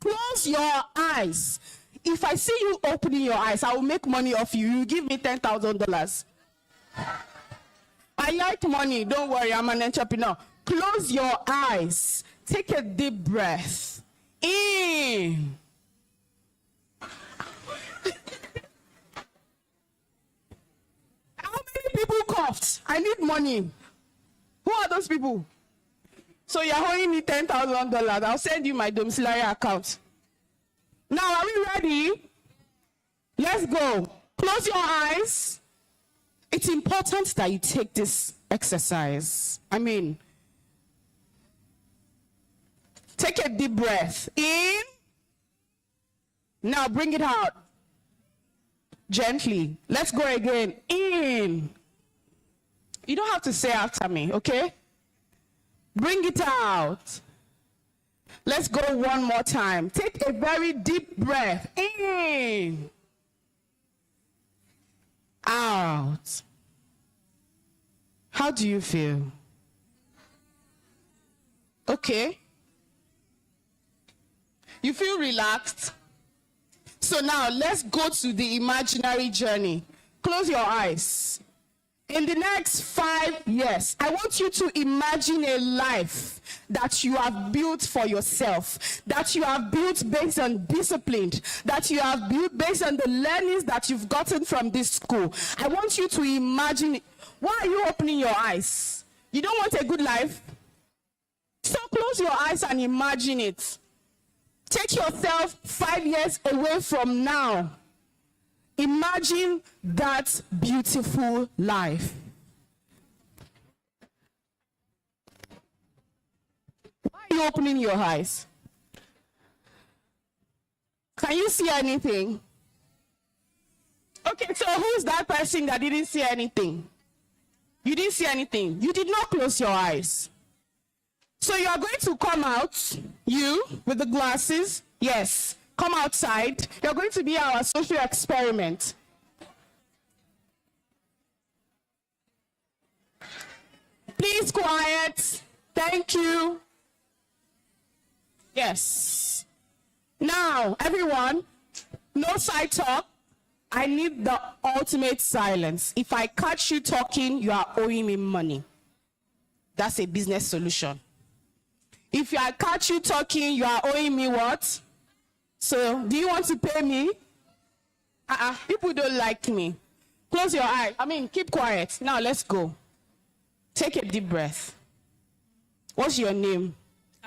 Close your eyes. If I see you opening your eyes, I will make money off you. You give me $10,000. I like money. Don't worry, I'm an entrepreneur. Close your eyes. Take a deep breath. In. How many people coughed? I need money. Who are those people? So you're owing me $10,000. I'll send you my domiciliary account. Now, are we ready? Let's go. Close your eyes. It's important that you take this exercise. Take a deep breath. In. Now bring it out. Gently. Let's go again. In. You don't have to say after me, okay? Bring it out. Let's go one more time. Take a very deep breath. In. Out. How do you feel? Okay. You feel relaxed? So now let's go to the imaginary journey. Close your eyes. In the next 5 years, I want you to imagine a life that you have built for yourself, that you have built based on discipline, that you have built based on the learnings that you've gotten from this school. I want you to imagine it. Why are you opening your eyes? You don't want a good life? So close your eyes and imagine it. Take yourself 5 years away from now. Imagine that beautiful life. Why are you opening your eyes? Can you see anything? Okay, so who's that person that didn't see anything? You didn't see anything. You did not close your eyes. So you are going to come out, you with the glasses, yes. Come outside. You're going to be our social experiment. Please, quiet. Thank you. Yes. Now, everyone, no side talk. I need the ultimate silence. If I catch you talking, you are owing me money. That's a business solution. If I catch you talking, you are owing me what? So, do you want to pay me? People don't like me. Close your eyes. Keep quiet. Now, let's go. Take a deep breath. What's your name?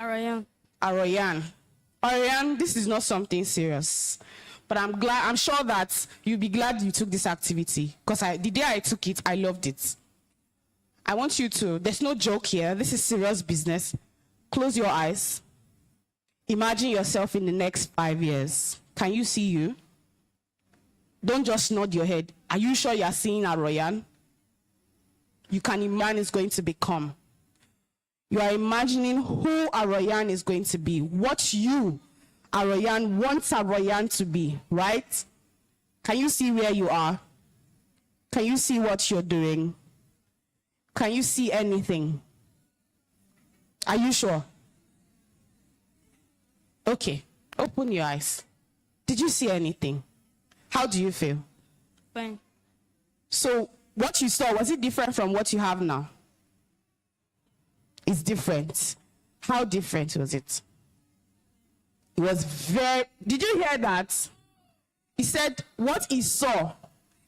Arayan. Arayan, this is not something serious. But I'm sure that you'll be glad you took this activity. Because the day I took it, I loved it. I want you to, there's no joke here. This is serious business. Close your eyes. Imagine yourself in the next 5 years. Can you see you? Don't just nod your head. Are you sure you are seeing Aroyan? You can imagine it's going to become. You are imagining who Aroyan is going to be, what you, Aroyan, wants Aroyan to be, right? Can you see where you are? Can you see what you're doing? Can you see anything? Are you sure? Okay, open your eyes. Did you see anything? How do you feel? Fine. So what you saw, was it different from what you have now? It's different. How different was it? It was very, did you hear that? He said what he saw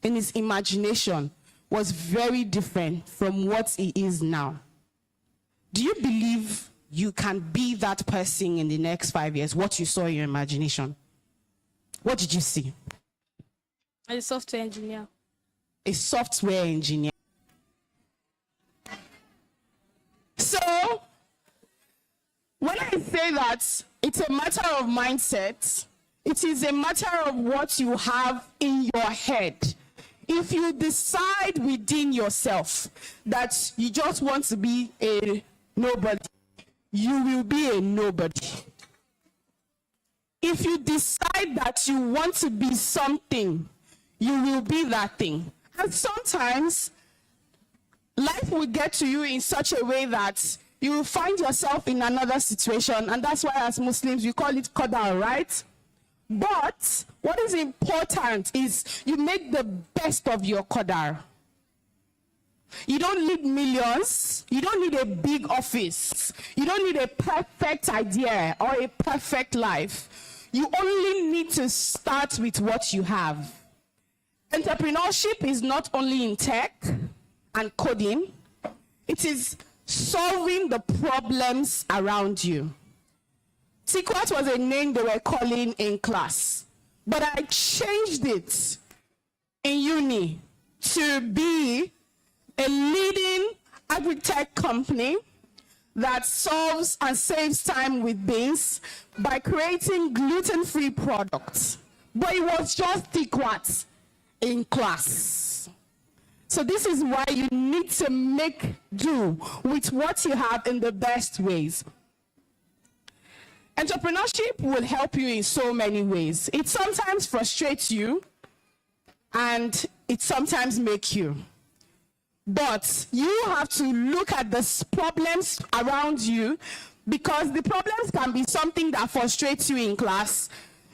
in his imagination was very different from what he is now. Do you believe you can be that person in the next 5 years, what you saw in your imagination? What did you see? I'm a software engineer. A software engineer. So, when I say that it's a matter of mindset, it is a matter of what you have in your head. If you decide within yourself that you just want to be a nobody, you will be a nobody. If you decide that you want to be something, you will be that thing. And sometimes life will get to you in such a way that you will find yourself in another situation, and that's why as Muslims we call it qadar, right? But what is important is you make the best of your qadar. You don't need millions. You don't need a big office. You don't need a perfect idea or a perfect life. You only need to start with what you have. Entrepreneurship is not only in tech and coding. It is solving the problems around you. Tikwat was a name they were calling in class, but I changed it in uni to be a leading agri-tech company that solves and saves time with beans by creating gluten-free products. But it was just Tikwat in class. So this is why you need to make do with what you have in the best ways. Entrepreneurship will help you in so many ways. It sometimes frustrates you and it sometimes makes you. But you have to look at the problems around you, because the problems can be something that frustrates you in class,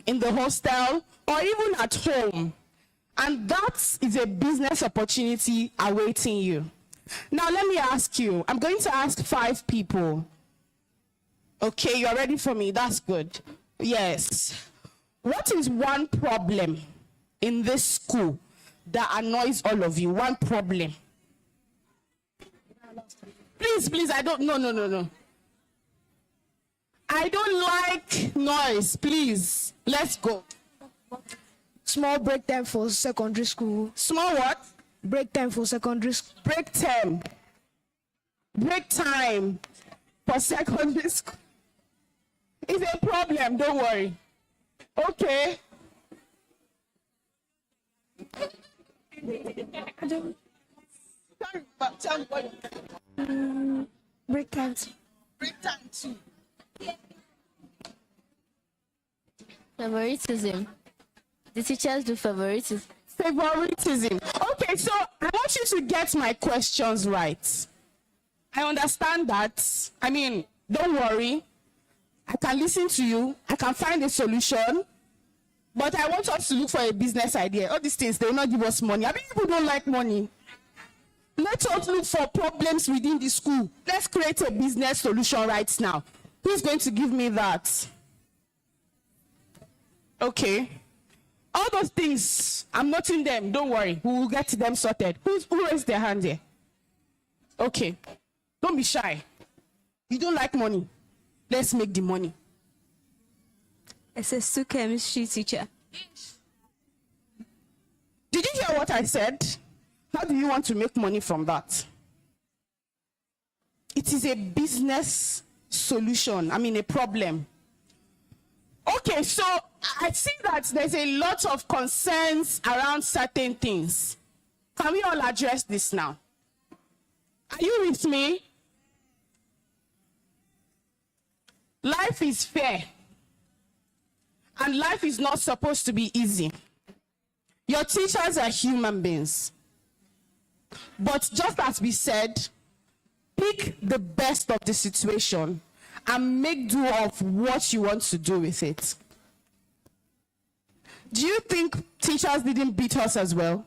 in the hostel, or even at home. And that is a business opportunity awaiting you. Now let me ask you, I'm going to ask 5 people. Okay, you're ready for me, that's good. Yes. What is one problem in this school that annoys all of you? One problem. Please, I don't, no. I don't like noise, please. Let's go. Small break time for secondary school. Small what? Break time for secondary school. Break time. Break time for secondary school. It's a problem, don't worry. Okay. Break time. Break time too. Favoritism. The teachers do favoritism. Favoritism. Okay, so I want you to get my questions right. I understand that. I mean, don't worry. I can listen to you. I can find a solution. But I want us to look for a business idea. All these things, they will not give us money. I mean, people don't like money. Let us look for problems within the school. Let's create a business solution right now. Who's going to give me that? Okay. All those things, I'm noting them. Don't worry. We will get them sorted. Who raised their hand here? Okay. Don't be shy. You don't like money. Let's make the money. SS2 chemistry teacher. Did you hear what I said? How do you want to make money from that? It is a business solution, a problem. Okay, so I see that there's a lot of concerns around certain things. Can we all address this now? Are you with me? Life is fair. And life is not supposed to be easy. Your teachers are human beings. But just as we said, pick the best of the situation and make do of what you want to do with it. Do you think teachers didn't beat us as well?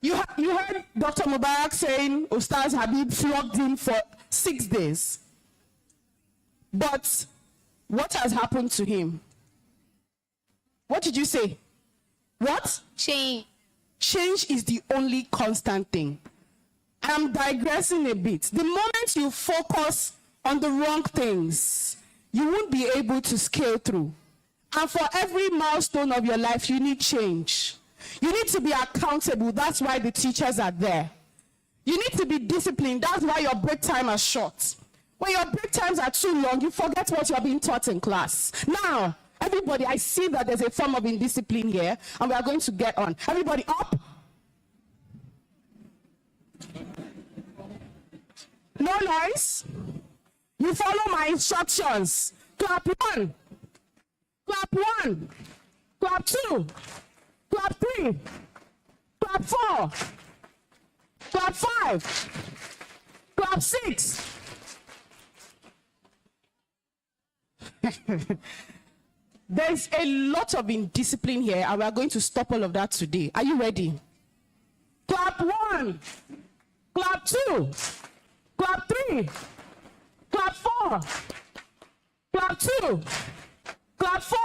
You heard Dr. Mubarak saying Ustaz Habib flogged him for 6 days. But what has happened to him? What did you say? What? Change. Change is the only constant thing. I'm digressing a bit. The moment you focus on the wrong things, you won't be able to scale through. And for every milestone of your life, you need change. You need to be accountable. That's why the teachers are there. You need to be disciplined. That's why your break time is short. When your break times are too long, you forget what you're being taught in class. Now, everybody, I see that there's a form of indiscipline here, and we are going to get on. Everybody up. No noise. You follow my instructions. Clap 1. Clap 1. Clap 2. Clap 3. Clap 4. Clap 5. Clap 6. There's a lot of indiscipline here, and we are going to stop all of that today. Are you ready? Clap 1. Clap 2. Clap 3. Clap 4. Clap 2. Clap 4.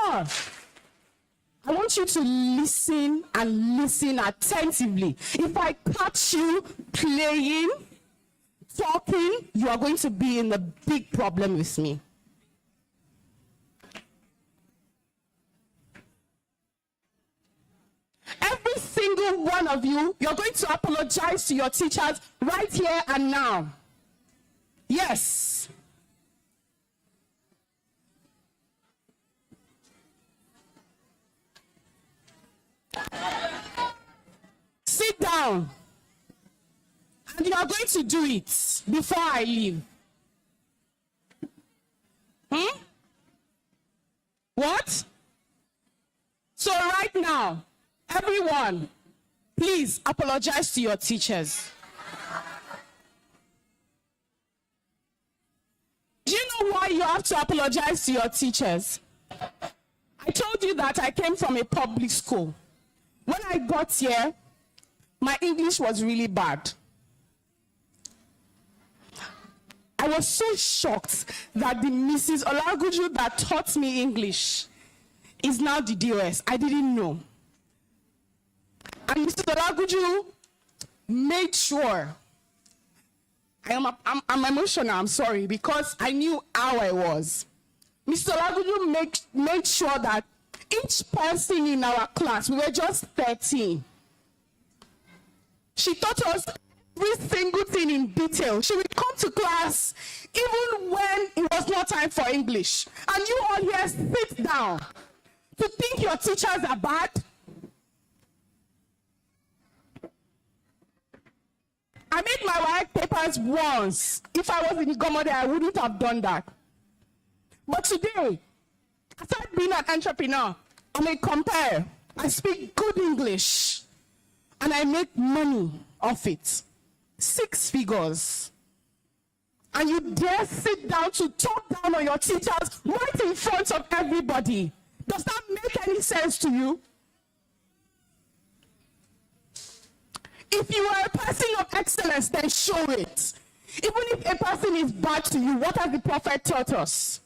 I want you to listen and listen attentively. If I catch you playing, talking, you are going to be in a big problem with me. Every single one of you, you're going to apologize to your teachers right here and now. Yes. Sit down. And you are going to do it before I leave. What? So right now, everyone, please apologize to your teachers. Do you know why you have to apologize to your teachers? I told you that I came from a public school. When I got here, my English was really bad. I was so shocked that the Mrs. Olaguju that taught me English is now the DOS. I didn't know. And Mrs. Olaguju made sure, I'm emotional, I'm sorry, because I knew how I was. Mr. Olaguju made sure that each person in our class, we were just 13. She taught us every single thing in detail. She would come to class even when it was not time for English. And you all here sit down to think your teachers are bad. I made my work papers once. If I was in Igomode, I wouldn't have done that. But today, aside being an entrepreneur, I'm a compare. I speak good English. And I make money off it. 6 figures. And you dare sit down to talk down on your teachers right in front of everybody. Does that make any sense to you? If you are a person of excellence, then show it. Even if a person is bad to you, what has the prophet taught us?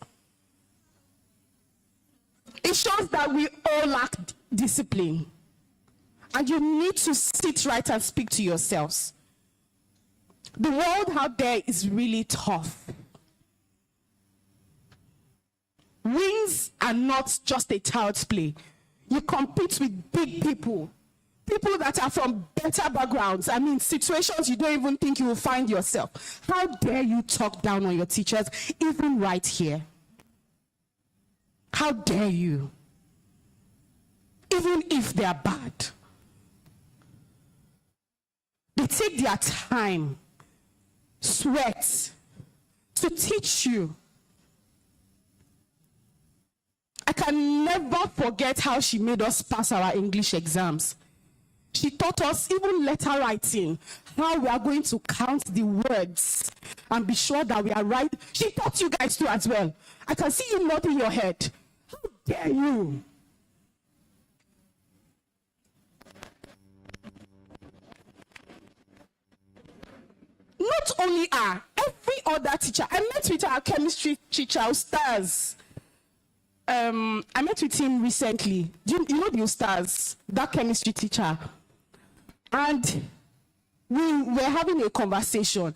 It shows that we all lack discipline. And you need to sit right and speak to yourselves. The world out there is really tough. Wings are not just a child's play. You compete with big people. People that are from better backgrounds, I mean, situations you don't even think you will find yourself. How dare you talk down on your teachers, even right here? How dare you? Even if they are bad. They take their time, sweat, to teach you. I can never forget how she made us pass our English exams. She taught us even letter writing, how we are going to count the words and be sure that we are right. She taught you guys too as well. I can see you nodding your head. How dare you? Not only her, every other teacher. I met with our chemistry teacher, Ustaz. I met with him recently. You know the Ustaz, that chemistry teacher. And we were having a conversation,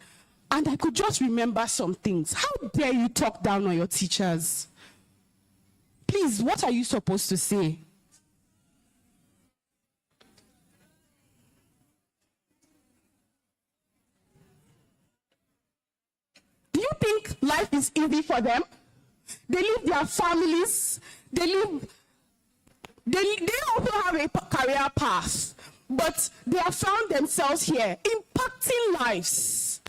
and I could just remember some things. How dare you talk down on your teachers? Please, what are you supposed to say? Do you think life is easy for them? They leave their families. They also have a career path, but they have found themselves here impacting lives.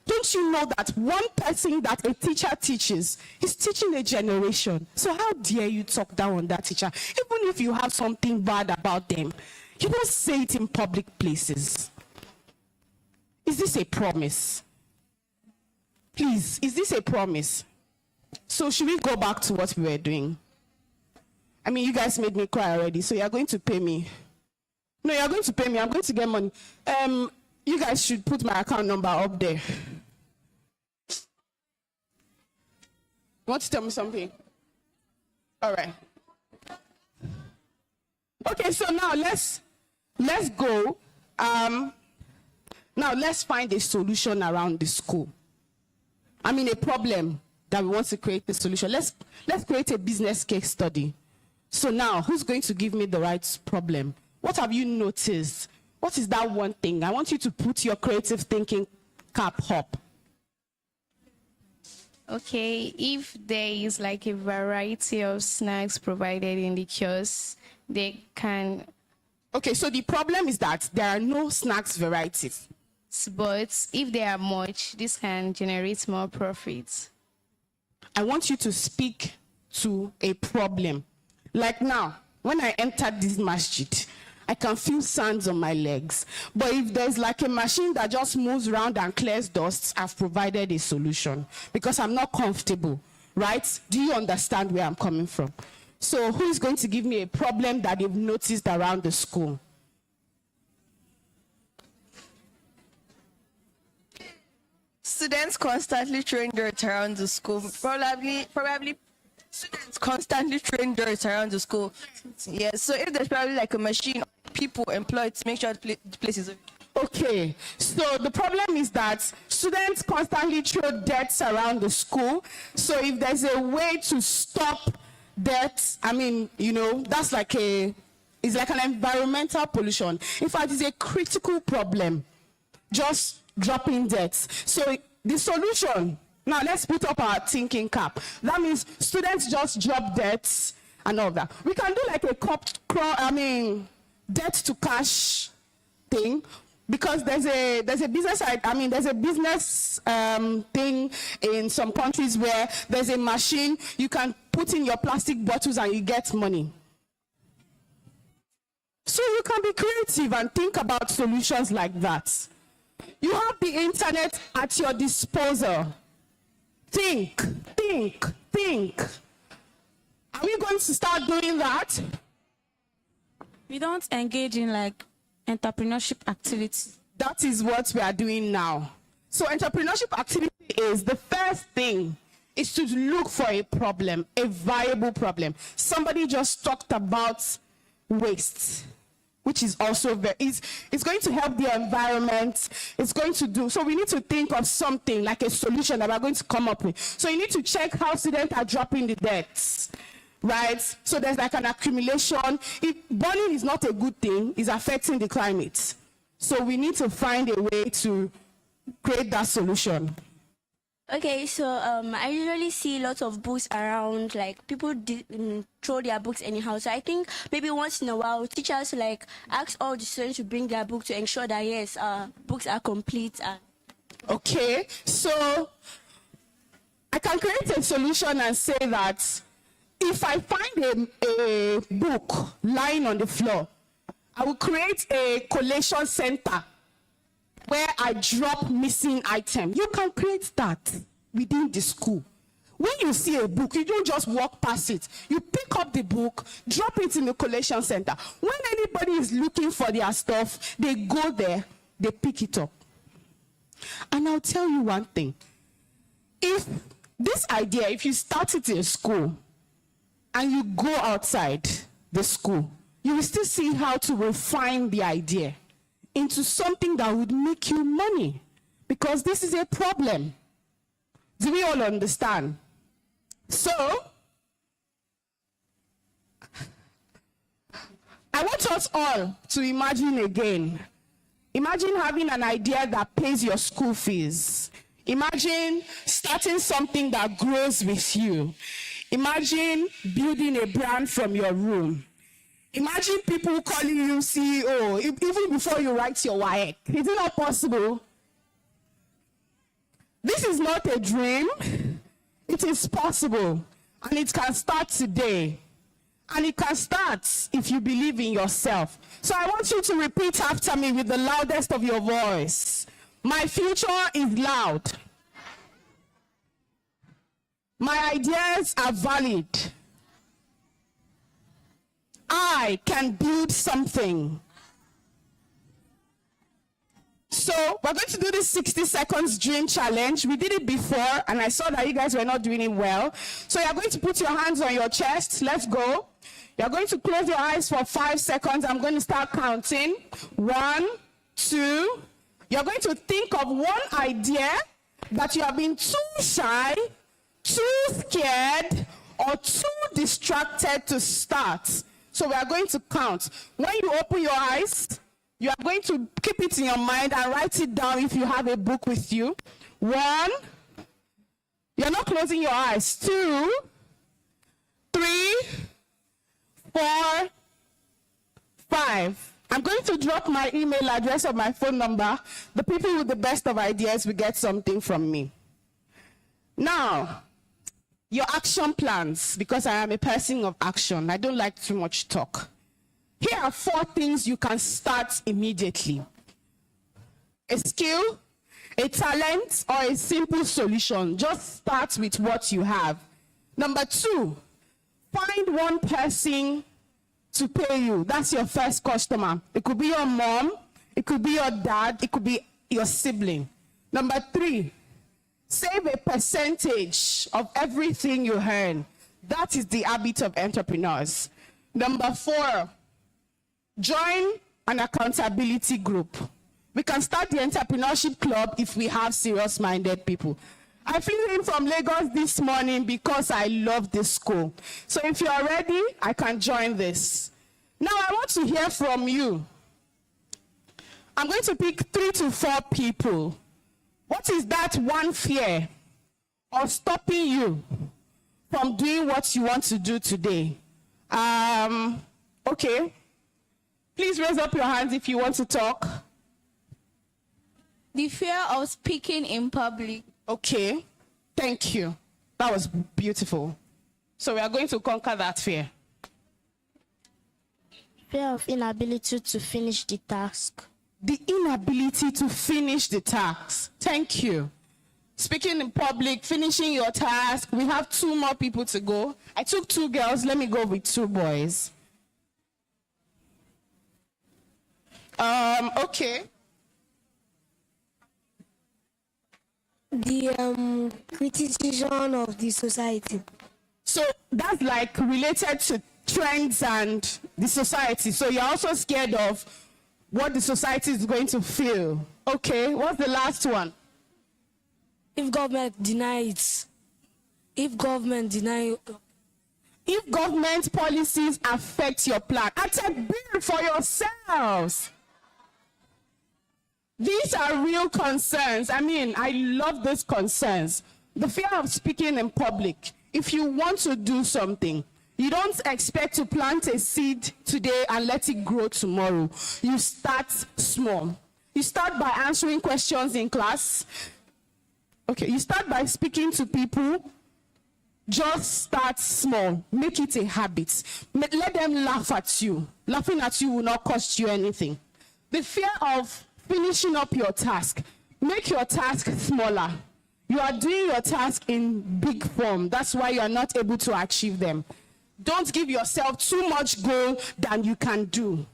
Don't you know that one person that a teacher teaches is teaching a generation? So how dare you talk down on that teacher? Even if you have something bad about them, you don't say it in public places. Is this a promise? Please, is this a promise? So should we go back to what we were doing? I mean, you guys made me cry already, so you're going to pay me. No, you're going to pay me. I'm going to get money. You guys should put my account number up there. You want to tell me something? All right. Okay, so now let's go. Now let's find a solution around the school. I mean, a problem that we want to create a solution. Let's create a business case study. So now, who's going to give me the right problem? What have you noticed? What is that one thing? I want you to put your creative thinking cap up. Okay, if there is like a variety of snacks provided in the kiosk, they can... Okay, so the problem is that there are no snacks varieties. But if there are much, this can generate more profits. I want you to speak to a problem. Like now, when I entered this masjid, I can feel sands on my legs. But if there's like a machine that just moves around and clears dust, I've provided a solution because I'm not comfortable, right? Do you understand where I'm coming from? So who is going to give me a problem that they've noticed around the school? Students constantly throwing dirt around the school. Probably students constantly throwing dirt around the school. Yes, so if there's probably like a machine, people employed to make sure the place is okay. So the problem is that students constantly throw dirt around the school. So if there's a way to stop dirt, I mean, you know, that's like it's like an environmental pollution. In fact, it's a critical problem. Just dropping dirt. So the solution, now let's put up our thinking cap. That means students just drop debts and all that. We can do like a debt to cash thing, because there's a business, there's a business thing in some countries where there's a machine you can put in your plastic bottles and you get money. So you can be creative and think about solutions like that. You have the internet at your disposal. Think. Are we going to start doing that? We don't engage in like entrepreneurship activities. That is what we are doing now. So entrepreneurship activity is the first thing is to look for a problem, a viable problem. Somebody just talked about waste, which is also it's going to help the environment. It's going to do, so we need to think of something like a solution that we're going to come up with. So you need to check how students are dropping the debts. right? So there's like an accumulation. Burning is not a good thing, it's affecting the climate. So we need to find a way to create that solution. Okay, so I usually see lots of books around, like people throw their books anyhow. So I think maybe once in a while, teachers like ask all the students to bring their book to ensure that yes, books are complete. Okay, so I can create a solution and say that if I find a book lying on the floor, I will create a collation center where I drop missing items. You can create that within the school. When you see a book, you don't just walk past it. You pick up the book, drop it in the collation center. When anybody is looking for their stuff, they go there, they pick it up. And I'll tell you one thing. If this idea, if you start it in school and you go outside the school, you will still see how to refine the idea into something that would make you money, because this is a problem. Do we all understand? So, I want us all to imagine again. Imagine having an idea that pays your school fees. Imagine starting something that grows with you. Imagine building a brand from your room. Imagine people calling you CEO even before you write your WAEC. Is it not possible? This is not a dream. It is possible. And it can start today. And it can start if you believe in yourself. So I want you to repeat after me with the loudest of your voice. My future is loud. My ideas are valid. I can build something. So we're going to do this 60 seconds dream challenge. We did it before and I saw that you guys were not doing it well. So you're going to put your hands on your chest. Let's go. You're going to close your eyes for 5 seconds. I'm going to start counting. 1, 2. You're going to think of one idea that you have been too shy, too scared, or too distracted to start. So we are going to count. When you open your eyes, you are going to keep it in your mind and write it down if you have a book with you. 1. You're not closing your eyes. 2, 3, 4, 5. I'm going to drop my email address or my phone number. The people with the best of ideas will get something from me. Now, your action plans, because I am a person of action. I don't like too much talk. Here are 4 things you can start immediately. A skill, a talent, or a simple solution. Just start with what you have. Number 2, find one person to pay you. That's your first customer. It could be your mom, it could be your dad, it could be your sibling. Number 3, save a percentage of everything you earn. That is the habit of entrepreneurs. Number 4, join an accountability group. We can start the entrepreneurship club if we have serious-minded people. I flew in from Lagos this morning because I love this school. So if you are ready, I can join this. Now I want to hear from you. I'm going to pick 3 to 4 people. What is that one fear or stopping you from doing what you want to do today? Okay. Please raise up your hands if you want to talk. The fear of speaking in public. Okay, thank you. That was beautiful. So we are going to conquer that fear. Fear of inability to finish the task. The inability to finish the task. Thank you. Speaking in public, finishing your task. We have 2 more people to go. I took 2 girls. Let me go with 2 boys. Okay. The criticism of the society. So that's like related to trends and the society. So you're also scared of what the society is going to feel. Okay, what's the last one? If government denies, if government policies affect your plan. Atakbir for yourselves. These are real concerns. I mean, I love these concerns. The fear of speaking in public. If you want to do something, you don't expect to plant a seed today and let it grow tomorrow. You start small. You start by answering questions in class. Okay, you start by speaking to people. Just start small. Make it a habit. Let them laugh at you. Laughing at you will not cost you anything. The fear of finishing up your task. Make your task smaller. You are doing your task in big form. That's why you are not able to achieve them. Don't give yourself too much goal than you can do.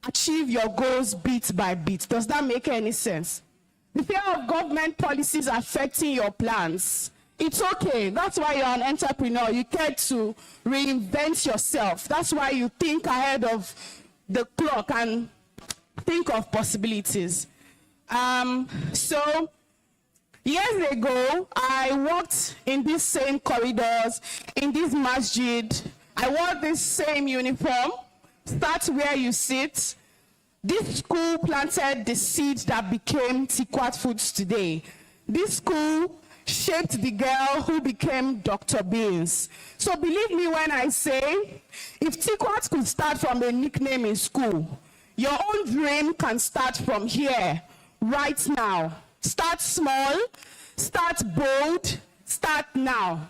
Achieve your goals bit by bit. Does that make any sense? The fear of government policies affecting your plans. It's okay. That's why you're an entrepreneur. You get to reinvent yourself. That's why you think ahead of the clock and think of possibilities. So years ago, I walked in these same corridors, in this masjid. I wore this same uniform. Start where you sit. This school planted the seed that became Tikwat Foods today. This school shaped the girl who became Dr. Beans. So believe me when I say, if Tikwat could start from a nickname in school, your own dream can start from here, right now. Start small, start bold, start now.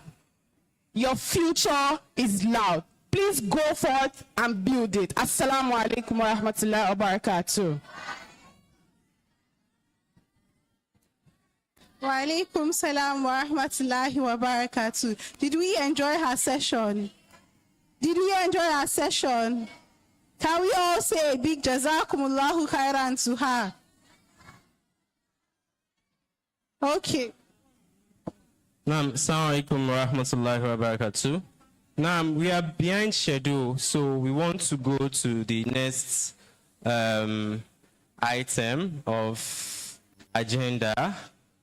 Your future is loud. Please go forth and build it. Assalamu alaikum wa rahmatullahi wa barakatuh. Wa alaikum salam wa rahmatullahi wa barakatuh. Did we enjoy her session? Did we enjoy our session? Can we all say a big jazakumullahu khairan to her? Okay. Assalamu alaikum wa rahmatullahi wa barakatuh. Now, we are behind schedule, so we want to go to the next item of agenda,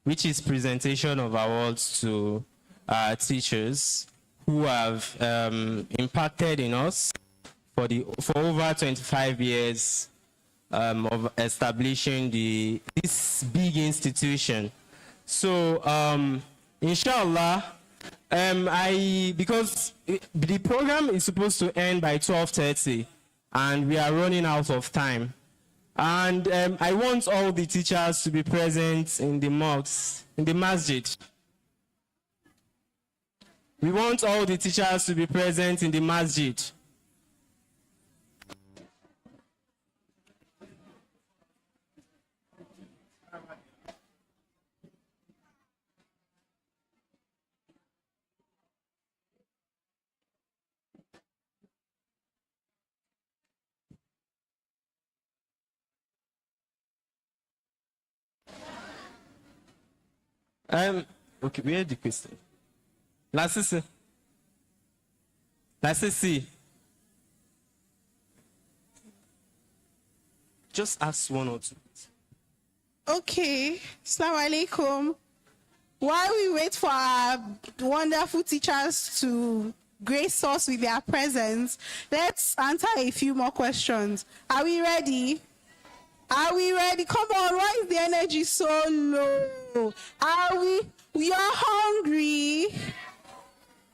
which is presentation of awards to our teachers who have impacted in us for over 25 years of establishing this big institution. So, inshallah, because the program is supposed to end by 12:30 and we are running out of time. And I want all the teachers to be present in the mosques, in the masjid. We want all the teachers to be present in the masjid. Okay, where the question? Lasisi. Just ask one or two. Okay. Assalamu alaikum. While we wait for our wonderful teachers to grace us with their presence, let's answer a few more questions. Are we ready? Are we ready? Come on, why is the energy so low? We are hungry.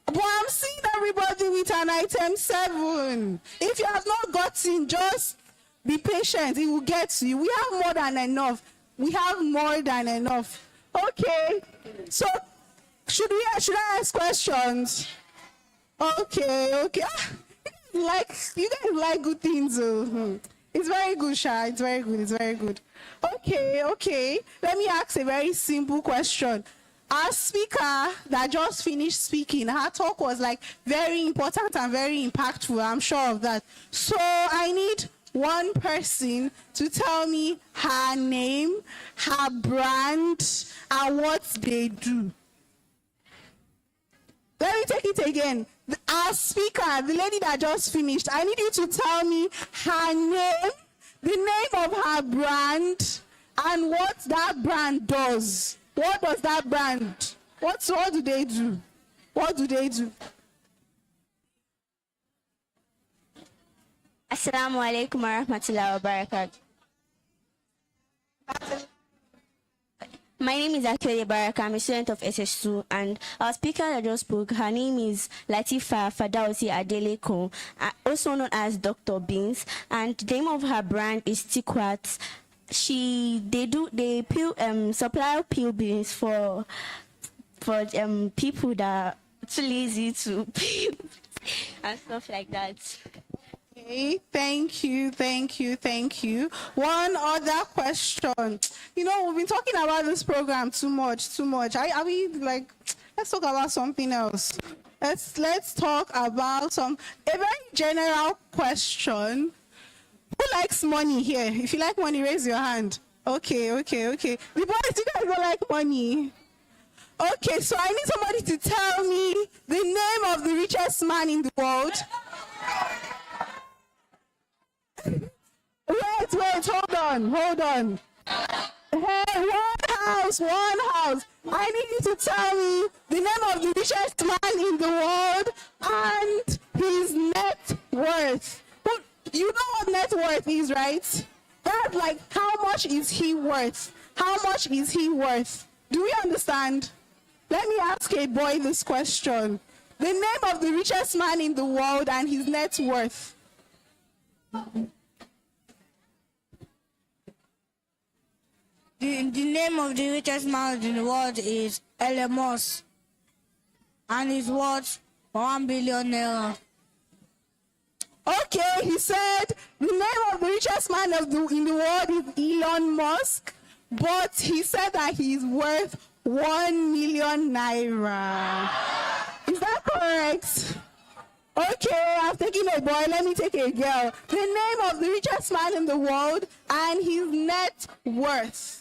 But I'm seeing everybody with an item 7. If you have not gotten, just be patient. It will get to you. We have more than enough. We have more than enough. Okay. So, should I ask questions? Okay. You guys like good things. It's very good, Sha. It's very good. Okay. Let me ask a very simple question. Our speaker that just finished speaking, her talk was like very important and very impactful. I'm sure of that. So I need one person to tell me her name, her brand, and what they do. Let me take it again. Our speaker, the lady that just finished, I need you to tell me her name, the name of her brand, and what that brand does. What does that brand? What do they do? What do they do? Assalamu alaikum warahmatullah wabarakatuh. My name is Akele Baraka. I'm a student of SS2, and our speaker that just spoke, her name is Latifa Fadausi Adeleko, also known as Dr. Beans, and the name of her brand is Tikwat. They supply peel beans for people that are too lazy to peel and stuff like that. Okay, thank you. One other question. You know, we've been talking about this program too much. Are we like, let's talk about something else. Let's talk about a very general question. Who likes money here? If you like money, raise your hand. Okay. The boys, you guys don't like money. Okay, so I need somebody to tell me the name of the richest man in the world. Wait, hold on. Hey, one house. I need you to tell me the name of the richest man in the world and his net worth. You know what net worth is, right? That's like, how much is he worth? Do we understand? Let me ask a boy this question. The name of the richest man in the world and his net worth. The name of the richest man in the world is Elon Musk, and he's worth 1 billion naira. Okay, he said the name of the richest man in the world is Elon Musk, but he said that he's worth 1 million naira. Is that correct? Okay, I've taken a boy, let me take a girl. The name of the richest man in the world and his net worth.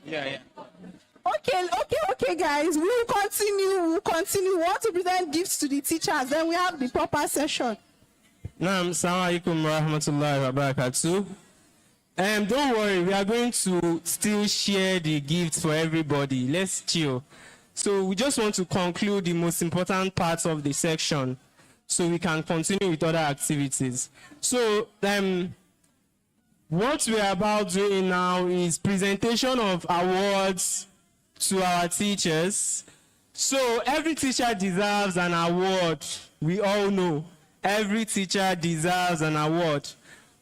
Yeah. Okay, guys. We'll continue. We want to present gifts to the teachers. Then we have the proper session. Assalamu alaikum warahmatullahi wabarakatuh. Don't worry, we are going to still share the gifts for everybody. Let's chill. So we just want to conclude the most important parts of the section so we can continue with other activities. So what we're about doing now is presentation of awards to our teachers. So every teacher deserves an award. We all know every teacher deserves an award.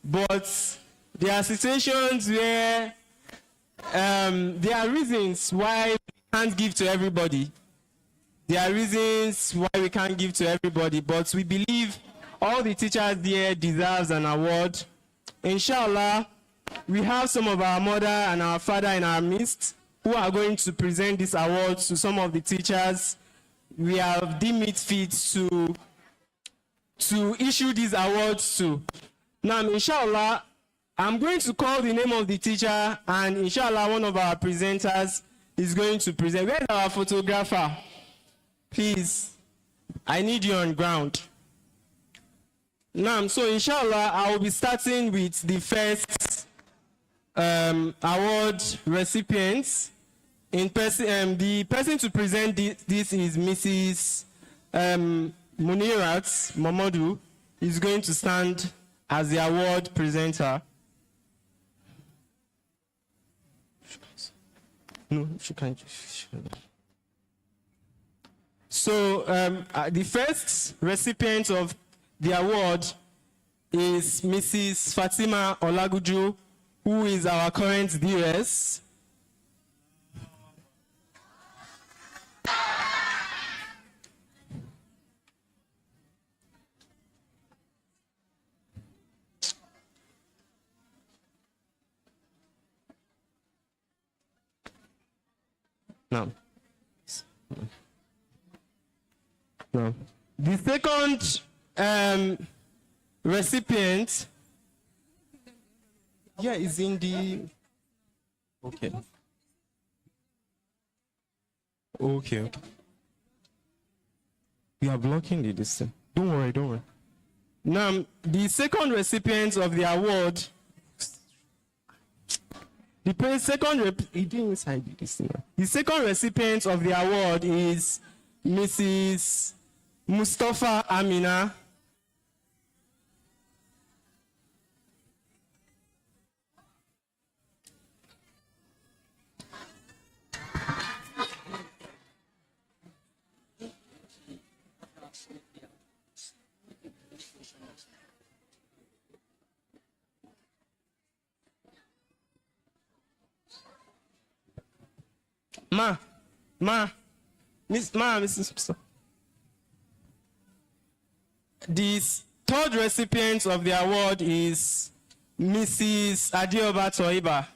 But there are situations where there are reasons why we can't give to everybody. But we believe all the teachers there deserves an award. Inshallah, we have some of our mother and our father in our midst who are going to present this award to some of the teachers. We have deemed it fit to issue these awards to. Now, inshallah, I'm going to call the name of the teacher, and inshallah, one of our presenters is going to present. Where's our photographer? Please, I need you on ground. Now, so inshallah, I will be starting with the first award recipients. The person to present this is Mrs. Munirat Momodu. Is going to stand as the award presenter. No, she can't. So the first recipient of the award is Mrs. Fatima Olaguju, who is our current DS. No. The second recipient, is in the. Okay. We are blocking the distance. Don't worry. Now, the second recipient of the award The second recipient of the award is Mrs. Mustafa Amina. Mrs. The third recipient of the award is Mrs. Adioba Toiba.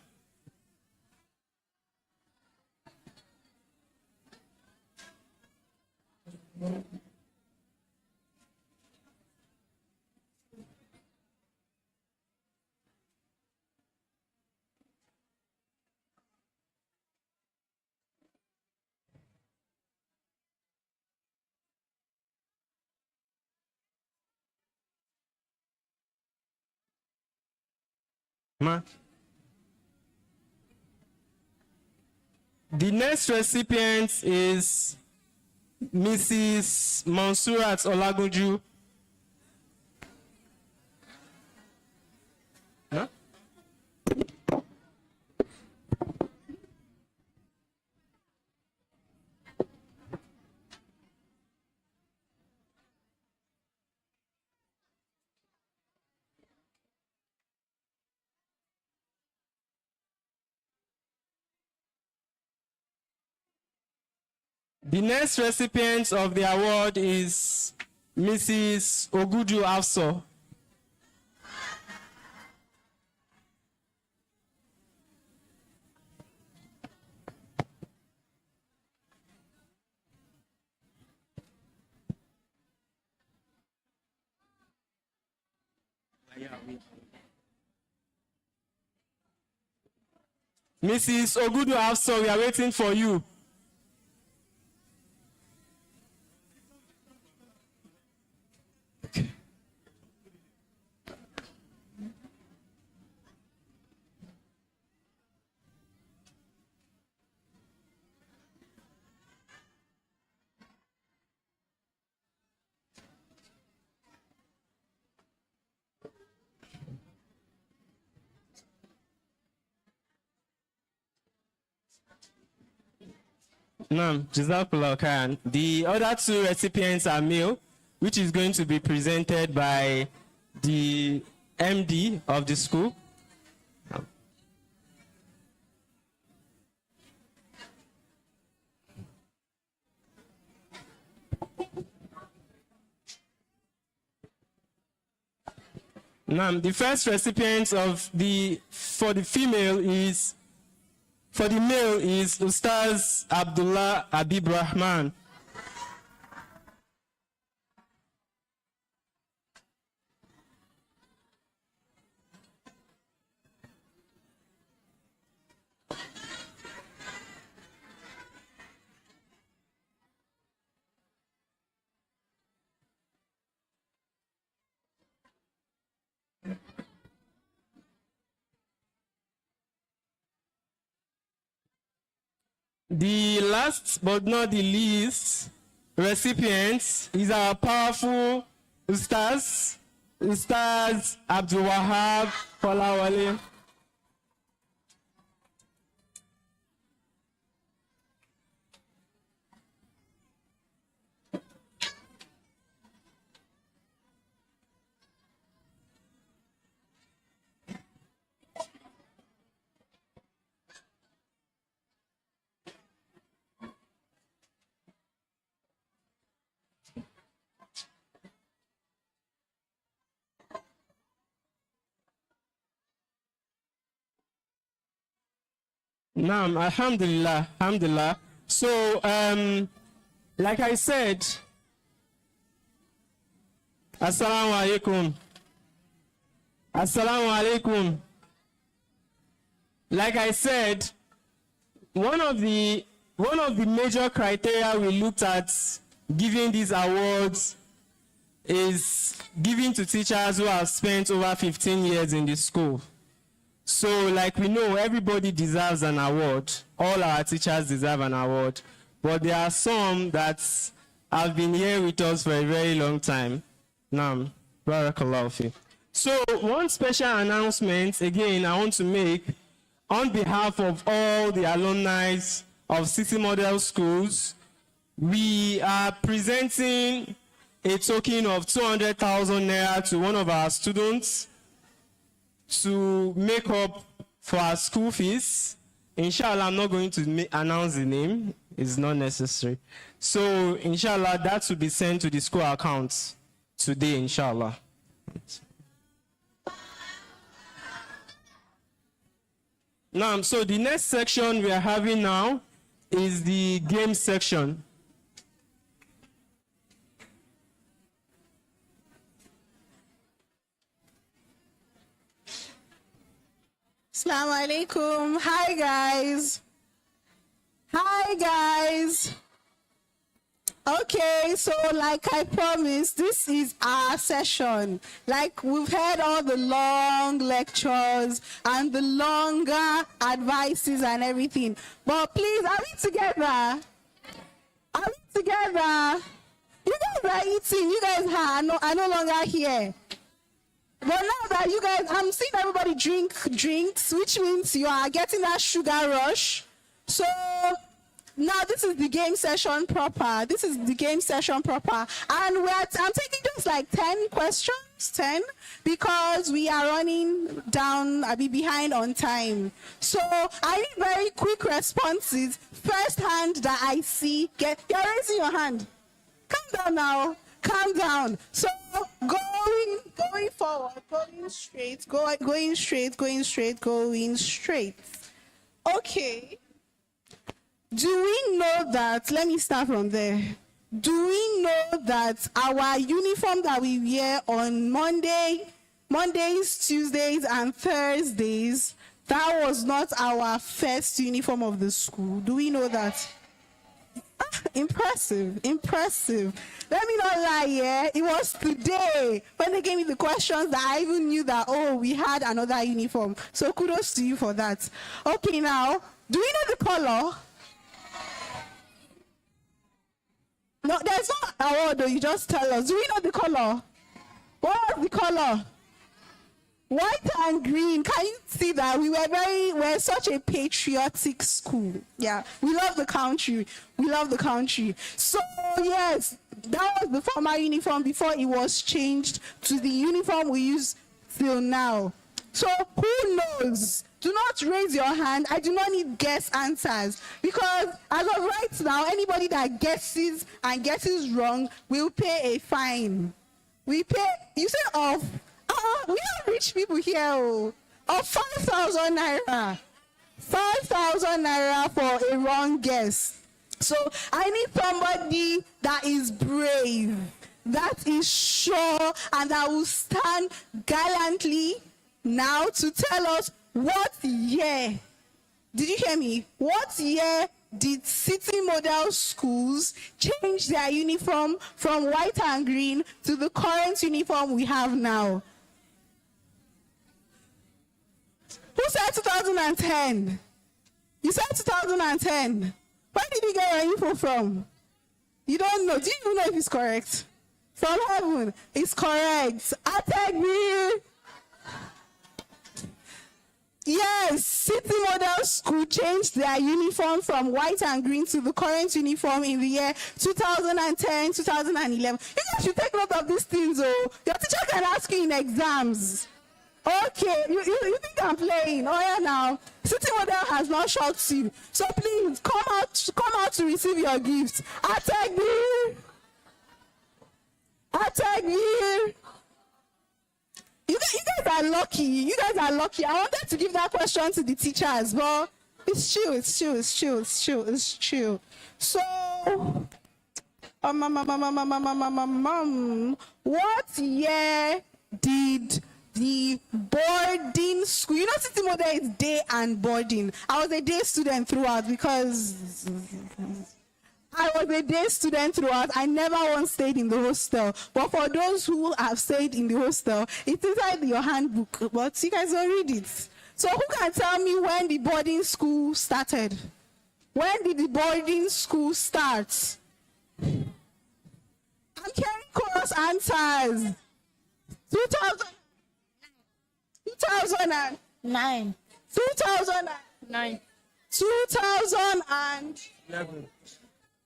The next recipient is Mrs. Monsurat Olagunju. Huh? The next recipient of the award is Mrs. Ogudu Afso. Mrs. Ogudu Afso, we are waiting for you. Jazakallah Khan. The other two recipients are male, which is going to be presented by the MD of the school. Now, the first recipient for the male is Ustaz Abdullah Abib Rahman. The last but not the least recipient is our powerful Ustaz Abdul Wahab Falawale. Naam, alhamdulillah, alhamdulillah. So, like I said, Assalamu Alaikum. Assalamu Alaikum. Like I said, one of the major criteria we looked at giving these awards is giving to teachers who have spent over 15 years in the school. So like we know, everybody deserves an award. All our teachers deserve an award. But there are some that have been here with us for a very long time. Naam, Barakallahu fi. So one special announcement, again, I want to make on behalf of all the alumni of City Model Schools. We are presenting a token of 200,000 naira to one of our students to make up for our school fees. Inshallah, I'm not going to announce the name. It's not necessary. So, inshallah, that will be sent to the school account today, inshallah. Now, so the next section we are having now is the game section. Assalamu alaikum. Hi guys. Hi guys. Okay, so like I promised, this is our session. Like we've heard all the long lectures and the longer advices and everything. But please, are we together? Are we together? You guys are eating. You guys are no longer here. But now that you guys, I'm seeing everybody drink drinks, which means you are getting that sugar rush. So now this is the game session proper. This is the game session proper. And I'm taking just like 10 questions, 10, because we are running down, I'll be behind on time. So I need very quick responses. First hand that I see, you're raising your hand. Calm down now. Calm down. So going forward, going straight. Okay. Do we know that, let me start from there. Do we know that our uniform that we wear on Mondays, Tuesdays, and Thursdays, that was not our first uniform of the school? Do we know that? Impressive. Let me not lie, yeah. It was today when they gave me the questions that I even knew that, oh, we had another uniform. So kudos to you for that. Okay, now, do we know the color? No, there's no award though, you just tell us. Do we know the color? What was the color? White and green. Can you see that? We're such a patriotic school. Yeah, we love the country. So yes, that was the former uniform before it was changed to the uniform we use till now. So who knows? Do not raise your hand. I do not need guess answers, because as of right now, anybody that guesses and guesses wrong will pay a fine. We pay, you say off. We have rich people here of 5,000 naira. 5,000 naira for a wrong guess. So I need somebody that is brave, that is sure, and that will stand gallantly now to tell us what year. Did you hear me? What year did City Model Schools change their uniform from white and green to the current uniform we have now? Who said 2010? You said 2010. Where did you get your info from? You don't know. Do you even know if it's correct? From heaven. It's correct. Atagbi. Yes, City Model School changed their uniform from white and green to the current uniform in the year 2010, 2011. You guys should take note of these things, oh. Your teacher can ask you in exams. Okay, you think I'm playing? Oh yeah, now City Model has not shocked you, so please come out to receive your gifts. Atagbi. You guys are lucky. You guys are lucky. I wanted to give that question to the teachers, but it's chill. So, what year did the boarding school, you know, City Model is day and boarding. I was a day student throughout because I never once stayed in the hostel. But for those who have stayed in the hostel, it's inside your handbook, but you guys don't read it. So who can tell me when the boarding school started? When did the boarding school start? I'm hearing chorus answers. 2009. 2009. 2011.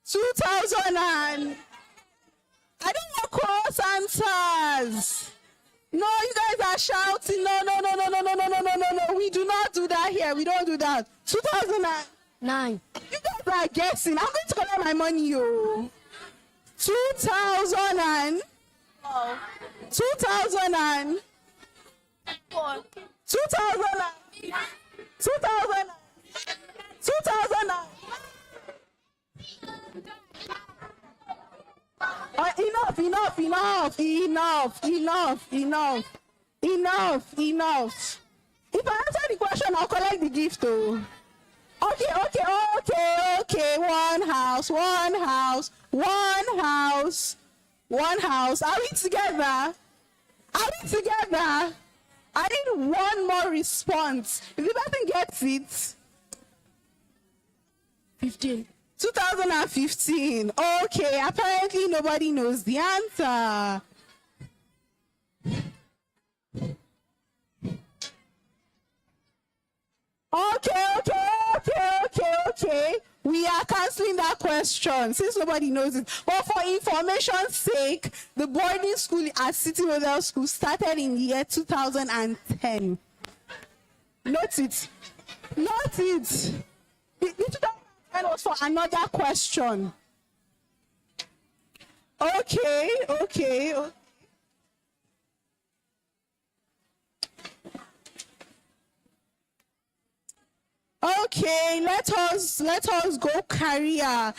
2000 I don't want chorus answers. No, you guys are shouting. No. We do not do that here. We don't do that. 2009. You guys are guessing. I'm going to collect my money, yo. 2000 and 2000 and 2000 enough. If I answer the question, I'll collect the gift, though. Okay. One house. Are we together? I need one more response. If the person gets it, 2015. Okay, apparently nobody knows the answer. Okay. We are canceling that question since nobody knows it. But for information's sake, the boarding school at City Model School started in the year 2010. Note it. The 2010 was for another question. Okay. Okay, let us go career.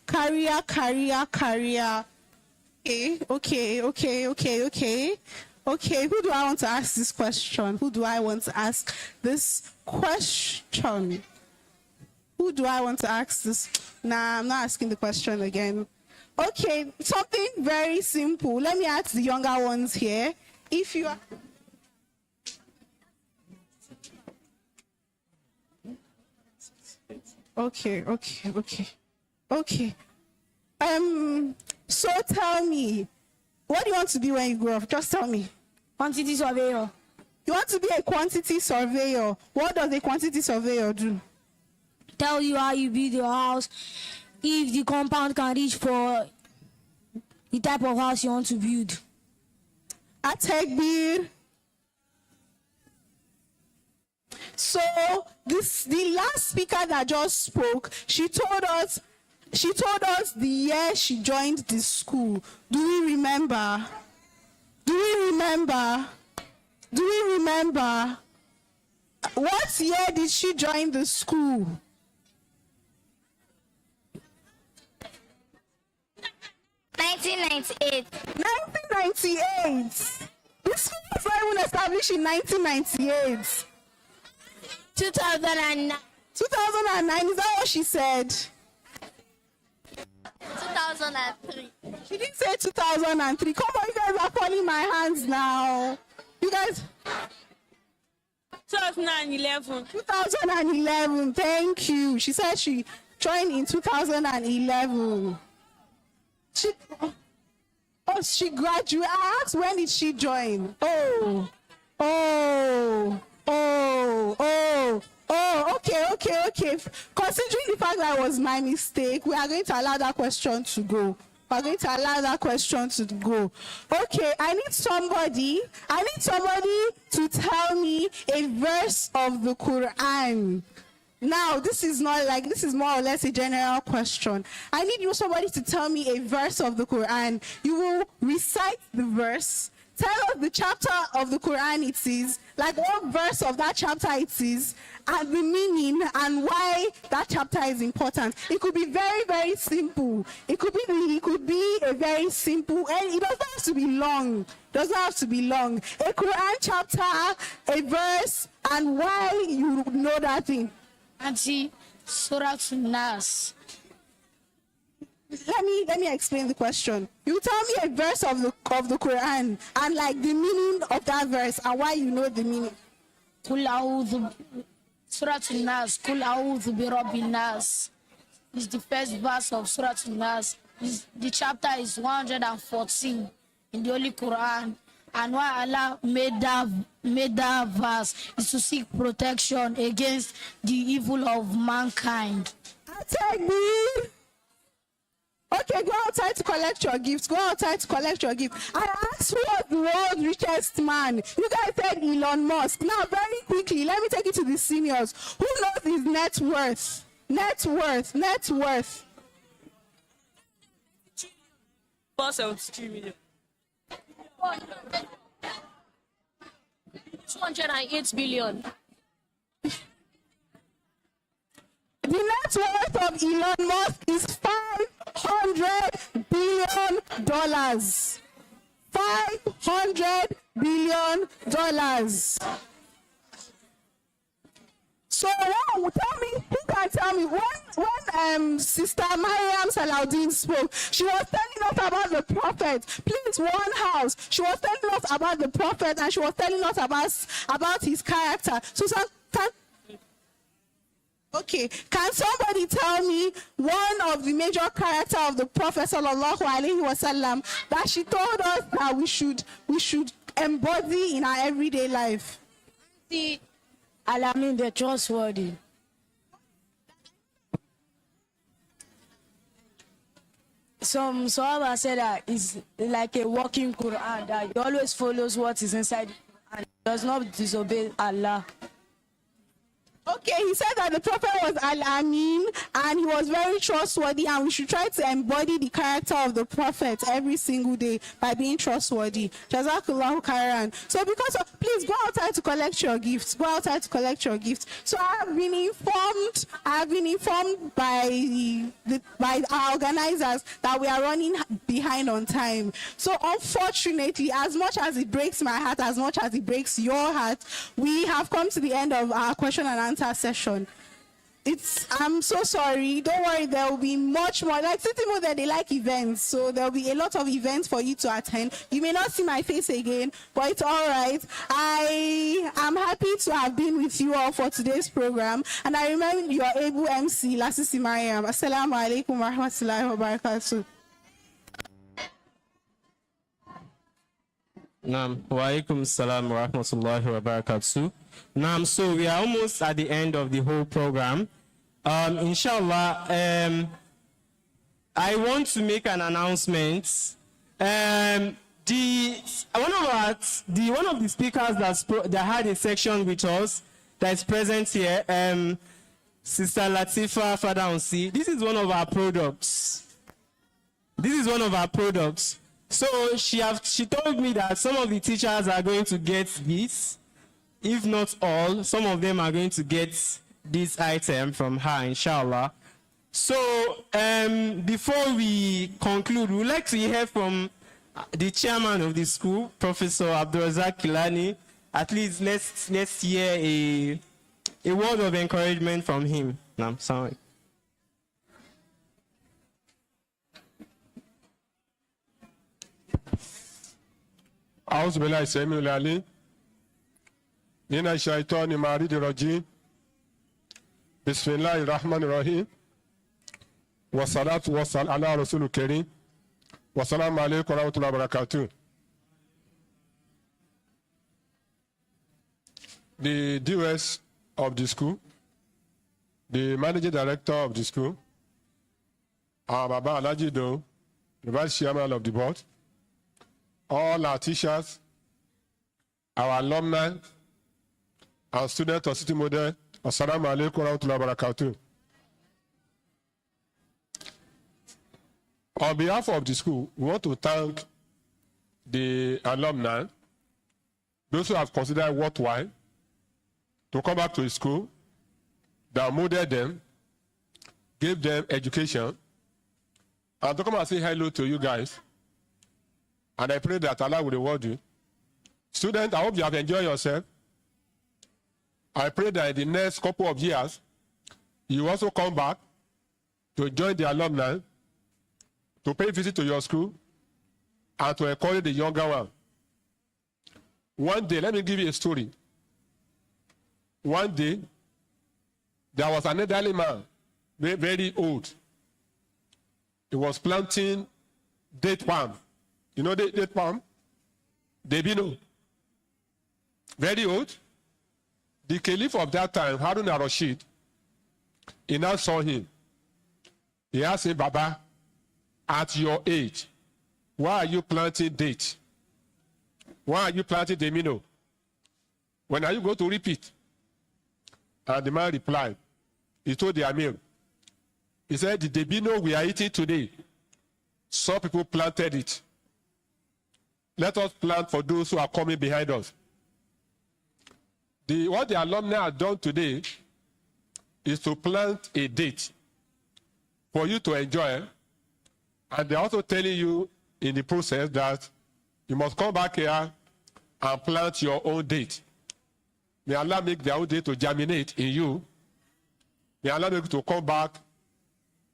Career. Okay, who do I want to ask this question? Nah, I'm not asking the question again. Okay, something very simple. Let me ask the younger ones here. If you are... Okay. So tell me, what do you want to be when you grow up? Just tell me. Quantity surveyor. You want to be a quantity surveyor. What does a quantity surveyor do? Tell you how you build your house, if the compound can reach for the type of house you want to build. Atekbir. So the last speaker that just spoke, she told us the year she joined the school. Do we remember? What year did she join the school? 1998. 1998. The school was not even established in 1998. 2009. 2009, is that what she said? 2003. She didn't say 2003. Come on, you guys are falling my hands now. You guys... 2011. 2011, thank you. She said she joined in 2011. She graduated. I asked, when did she join? Okay. Considering the fact that it was my mistake, we are going to allow that question to go. Okay, I need somebody to tell me a verse of the Quran. Now, this is more or less a general question. I need somebody to tell me a verse of the Quran. You will recite the verse, tell us the chapter of the Quran it is, like what verse of that chapter it is, and the meaning and why that chapter is important. It could be very, very simple. It could be a very simple, and it doesn't have to be long. A Quran chapter, a verse, and why you know that thing. And see, Surah Nas. let me explain the question. You tell me a verse of the Quran and like the meaning of that verse and why you know the meaning. Surah Al-Nas, Kul A'udhu bi Rabbin Nas. Is the first verse of Surah Al-Nas. The chapter is 114 in the Holy Quran. And why Allah made that verse is to seek protection against the evil of mankind. Okay, go outside to collect your gifts. Go outside to collect your gift. I asked who was the world's richest man. You guys said Elon Musk. Now, very quickly, let me take you to the seniors. Who knows his net worth? Net worth. 473 million. 208 billion. The net worth of Elon Musk is $500 billion. $500 billion. So tell me, who can tell me when Sister Mariam Salaudin spoke, she was telling us about the prophet. Please, one house. She was telling us about the prophet and she was telling us about his character. So okay, can somebody tell me one of the major character of the Prophet sallallahu alaihi wasallam that she told us that we should embody in our everyday life? The Alamin, the trustworthy. Some Sahaba said that it's like a walking Quran, that he always follows what is inside and does not disobey Allah. Okay, he said that the prophet was Al-Amin and he was very trustworthy and we should try to embody the character of the prophet every single day by being trustworthy. Jazakallahu khairan. So please go outside to collect your gifts. Go outside to collect your gifts. So I have been informed by our organizers that we are running behind on time. So unfortunately, as much as it breaks my heart, as much as it breaks your heart, we have come to the end of our question and answer session. I'm so sorry. Don't worry, there will be much more. Like City Model, they like events, so there will be a lot of events for you to attend. You may not see my face again, but it's all right. I am happy to have been with you all for today's program, and I remember your able MC, Lasisi Mariam. Assalamu Alaikum Warahmatullah Wabarakatuh. Walaikum salam wa rahmatullahi wa barakatuh. So we are almost at the end of the whole program. Inshallah, I want to make an announcement. One of the speakers that had a section with us that is present here, Sister Latifa Fadaunsi. This is one of our products. So she told me that some of the teachers are going to get this. If not all, some of them are going to get this item from her, inshallah. So before we conclude, we'd like to hear from the chairman of the school, Professor Abdulrazak Kilani. At least let's hear a word of encouragement from him. Sorry. أعوذ بالله السميع العليم من الشيطان المريد الرجيم بسم الله الرحمن الرحيم والصلاة والسلام على رسول الكريم والسلام عليكم ورحمة الله وبركاته. The DOS of the school, the managing director of the school, our Baba Alajido, the vice chairman of the board, all our teachers, our alumni, our students of City Model, Assalamu Alaikum Warahmatullah Wabarakatuh. On behalf of the school, we want to thank the alumni, those who have considered worthwhile to come back to the school, that molded them, gave them education, and to come and say hello to you guys. And I pray that Allah will reward you. Students, I hope you have enjoyed yourself. I pray that in the next couple of years, you also come back to join the alumni to pay visit to your school and to encourage the younger one. One day, let me give you a story. One day, there was an elderly man, very, very old. He was planting date palm. You know date palm? Debino. Very old. The caliph of that time, Harun al-Rashid, he now saw him. He asked him, Baba, at your age, why are you planting date? Why are you planting Demino? When are you going to repeat? And the man replied, he told the Amir, he said, the Demino we are eating today, some people planted it. Let us plant for those who are coming behind us. What the alumni have done today is to plant a date for you to enjoy. And they're also telling you in the process that you must come back here and plant your own date. May Allah make their own date to germinate in you. May Allah make you to come back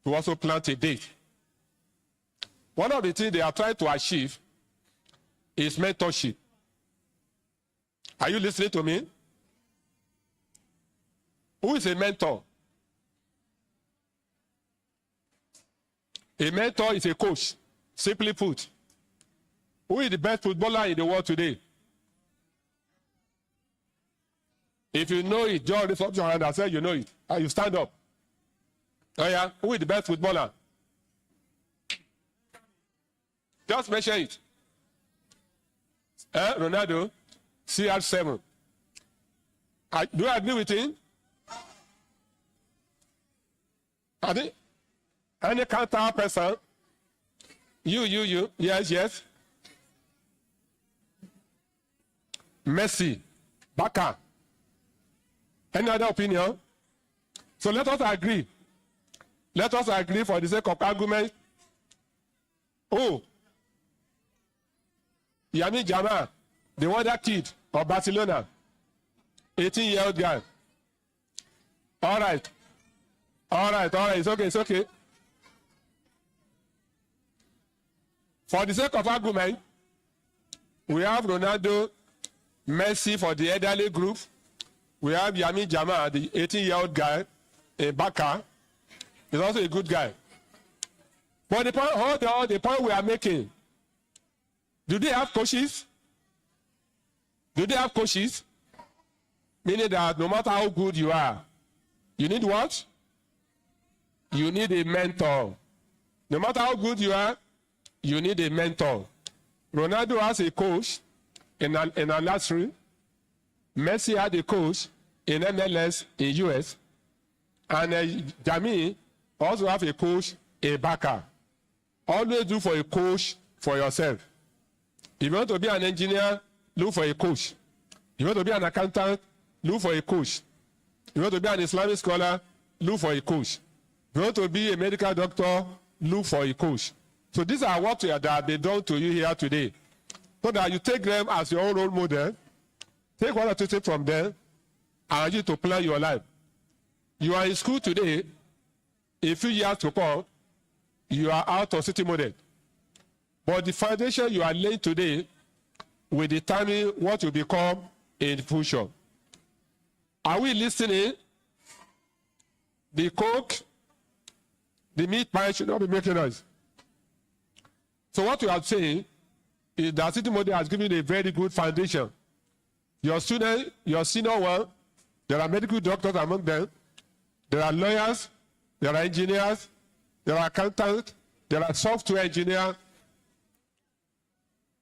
to also plant a date. One of the things they are trying to achieve is mentorship. Are you listening to me? Who is a mentor? A mentor is a coach, simply put. Who is the best footballer in the world today? If you know it, just raise up your hand and say you know it. And you stand up. Oh yeah, who is the best footballer? Just mention it. Ronaldo, CR7. Do you agree with him? Any counter person? You. Yes. Messi, Baka. Any other opinion? So let us agree. Let us agree for the sake of argument. Oh, Yami Jama, the wonder kid of Barcelona, 18-year-old guy. All right. It's okay. For the sake of argument, we have Ronaldo, Messi for the elderly group. We have Yami Jama, the 18-year-old guy, a Baka. He's also a good guy. But the point we are making, do they have coaches? Meaning that no matter how good you are, you need what? You need a mentor. No matter how good you are, you need a mentor. Ronaldo has a coach in Al-Usrah. Messi had a coach in MLS in US. And Jami also have a coach in Baka. Always look for a coach for yourself. If you want to be an engineer, look for a coach. If you want to be an accountant, look for a coach. If you want to be an Islamic scholar, look for a coach. If you want to be a medical doctor, look for a coach. So these are what that have been done to you here today. So that you take them as your own role model, take one or two things from them, and you to plan your life. You are in school today, a few years to come, you are out of city model. But the foundation you are laying today will determine what you become in the future. Are we listening? The coke, the meat pie should not be making noise. So what you are saying is that city model has given you a very good foundation. Your student, your senior one, there are medical doctors among them, there are lawyers, there are engineers, there are accountants, there are software engineers,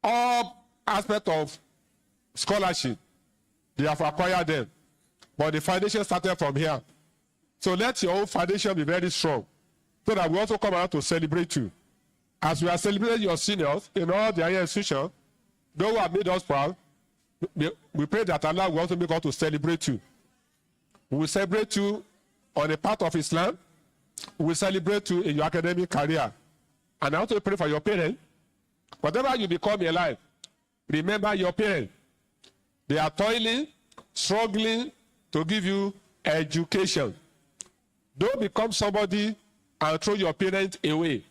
all aspects of scholarship, they have acquired them. But the foundation started from here. So let your own foundation be very strong, so that we also come out to celebrate you. As we are celebrating your seniors in all the higher institutions, those who have made us proud, we pray that Allah will also make us to celebrate you. We will celebrate you on a part of Islam. We will celebrate you in your academic career. And I also pray for your parents. Whatever you become in life, remember your parents. They are toiling, struggling to give you education. Don't become somebody and throw your parents away.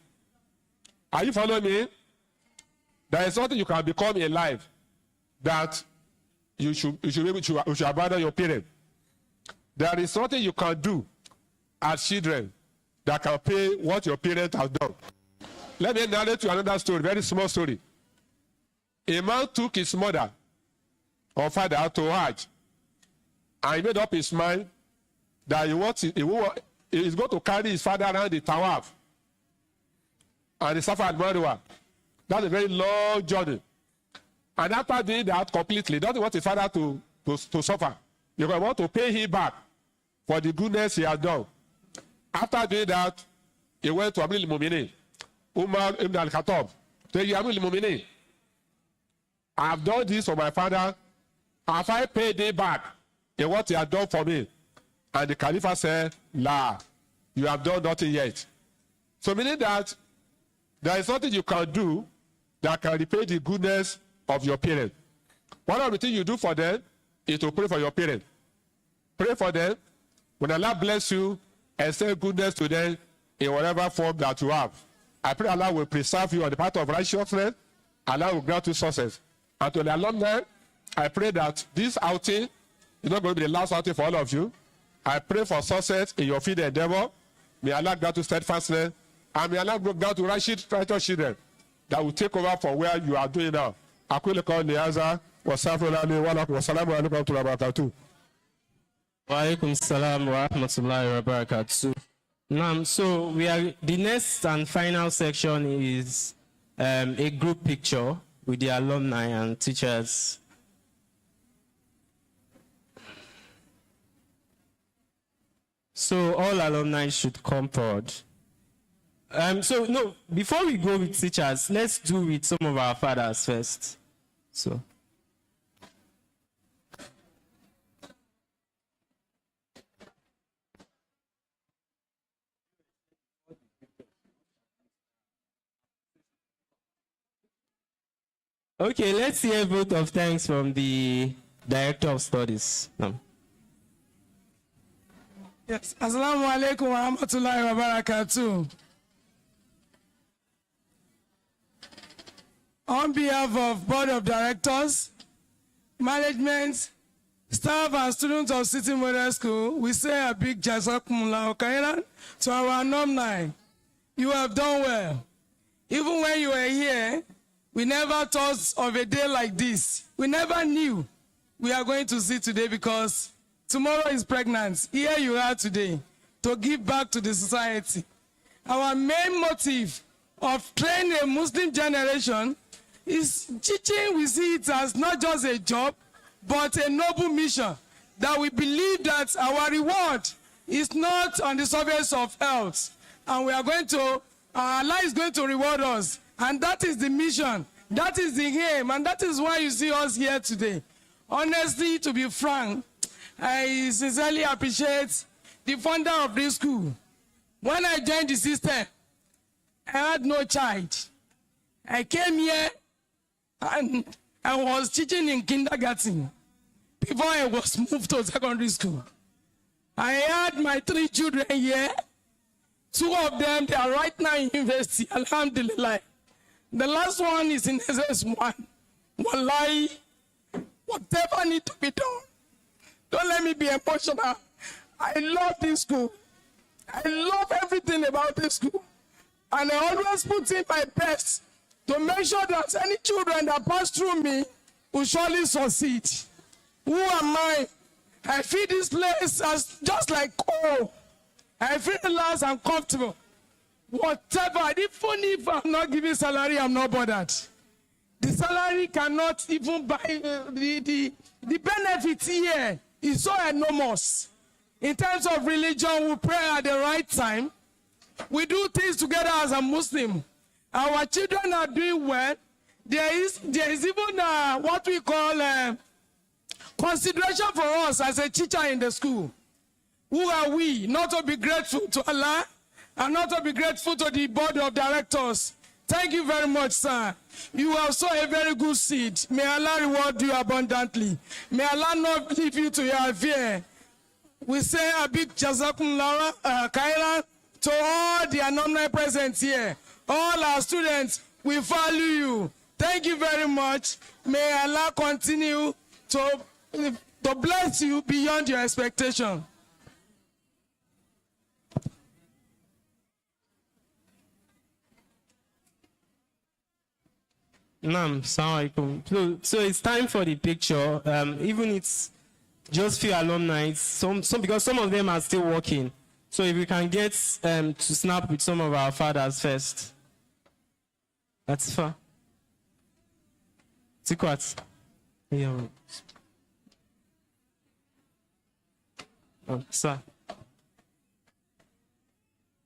Are you following me? There is something you can become in life that you should abandon your parents. There is something you can do as children that can pay what your parents have done. Let me narrate you another story, very small story. A man took his mother or father to Hajj, and he made up his mind that he is going to carry his father around the Tawaf and the Safa and Marwa. That's a very long journey. And after doing that completely, he doesn't want his father to suffer. You want to pay him back for the goodness he has done. After doing that, he went to Amir al-Mu'minin, Umar ibn al-Khattab. So Amir al-Mu'minin, I have done this for my father. Have I paid him back in what he has done for me? And the Khalifa said, La, you have done nothing yet. So meaning that there is nothing you can do that can repay the goodness of your parents. One of the things you do for them is to pray for your parents. Pray for them. When Allah bless you, extend goodness to them in whatever form that you have. I pray Allah will preserve you on the path of righteousness. Allah will grant you success. And to the alumni, I pray that this outing is not going to be the last outing for all of you. I pray for success in your field endeavor. May Allah grant you steadfastness. And may Allah grant you righteous children that will take over from where you are doing now. Aquila call Niaza, Wassalamu alaikum wa barakatuh. Alaikum salam wa rahmatullahi wa barakatuh. Now, so the next and final section is a group picture with the alumni and teachers. So all alumni should come forward. Before we go with teachers, let's do with some of our fathers first. So. Okay, let's hear a vote of thanks from the Director of Studies. Yes. Assalamu alaikum wa rahmatullahi wa barakatuh. On behalf of Board of Directors, management, staff and students of City Model School, we say a big jazakumullah khairan to our alumni. You have done well. Even when you were here, we never thought of a day like this. We never knew we are going to see today because tomorrow is pregnant. Here you are today to give back to the society. Our main motive of training a Muslim generation is teaching. We see it as not just a job, but a noble mission, that we believe that our reward is not on the surface of health, and Allah is going to reward us. And that is the mission, that is the aim, and that is why you see us here today. Honestly, to be frank, I sincerely appreciate the founder of this school. When I joined the system, I had no child. I came here and I was teaching in kindergarten before I was moved to secondary school. I had my 3 children here. 2 of them, they are right now in university, alhamdulillah. The last one is in SS1. Wallahi, whatever needs to be done, don't let me be emotional. I love this school. I love everything about this school. And I always put in my best to make sure that any children that pass through me will surely succeed. Who am I? I feel this place as just like home. I feel relaxed and comfortable. Whatever, even if I'm not giving salary, I'm not bothered. The salary cannot even buy the benefits here is so enormous. In terms of religion, we pray at the right time. We do things together as a Muslim. Our children are doing well. There is even what we call consideration for us as a teacher in the school. Who are we not to be grateful to Allah and not to be grateful to the board of directors? Thank you very much, sir. You have sown a very good seed. May Allah reward you abundantly. May Allah not leave you to your fear. We say a big jazakumullah khairan to all the alumni present here. All our students, we value you. Thank you very much. May Allah continue to bless you beyond your expectation. Naam, Assalamu alaikum. So it's time for the picture. Even it's just few alumni, because some of them are still working. So if we can get to snap with some of our fathers first. That's far. Tikwat. Yeah. Oh, sir.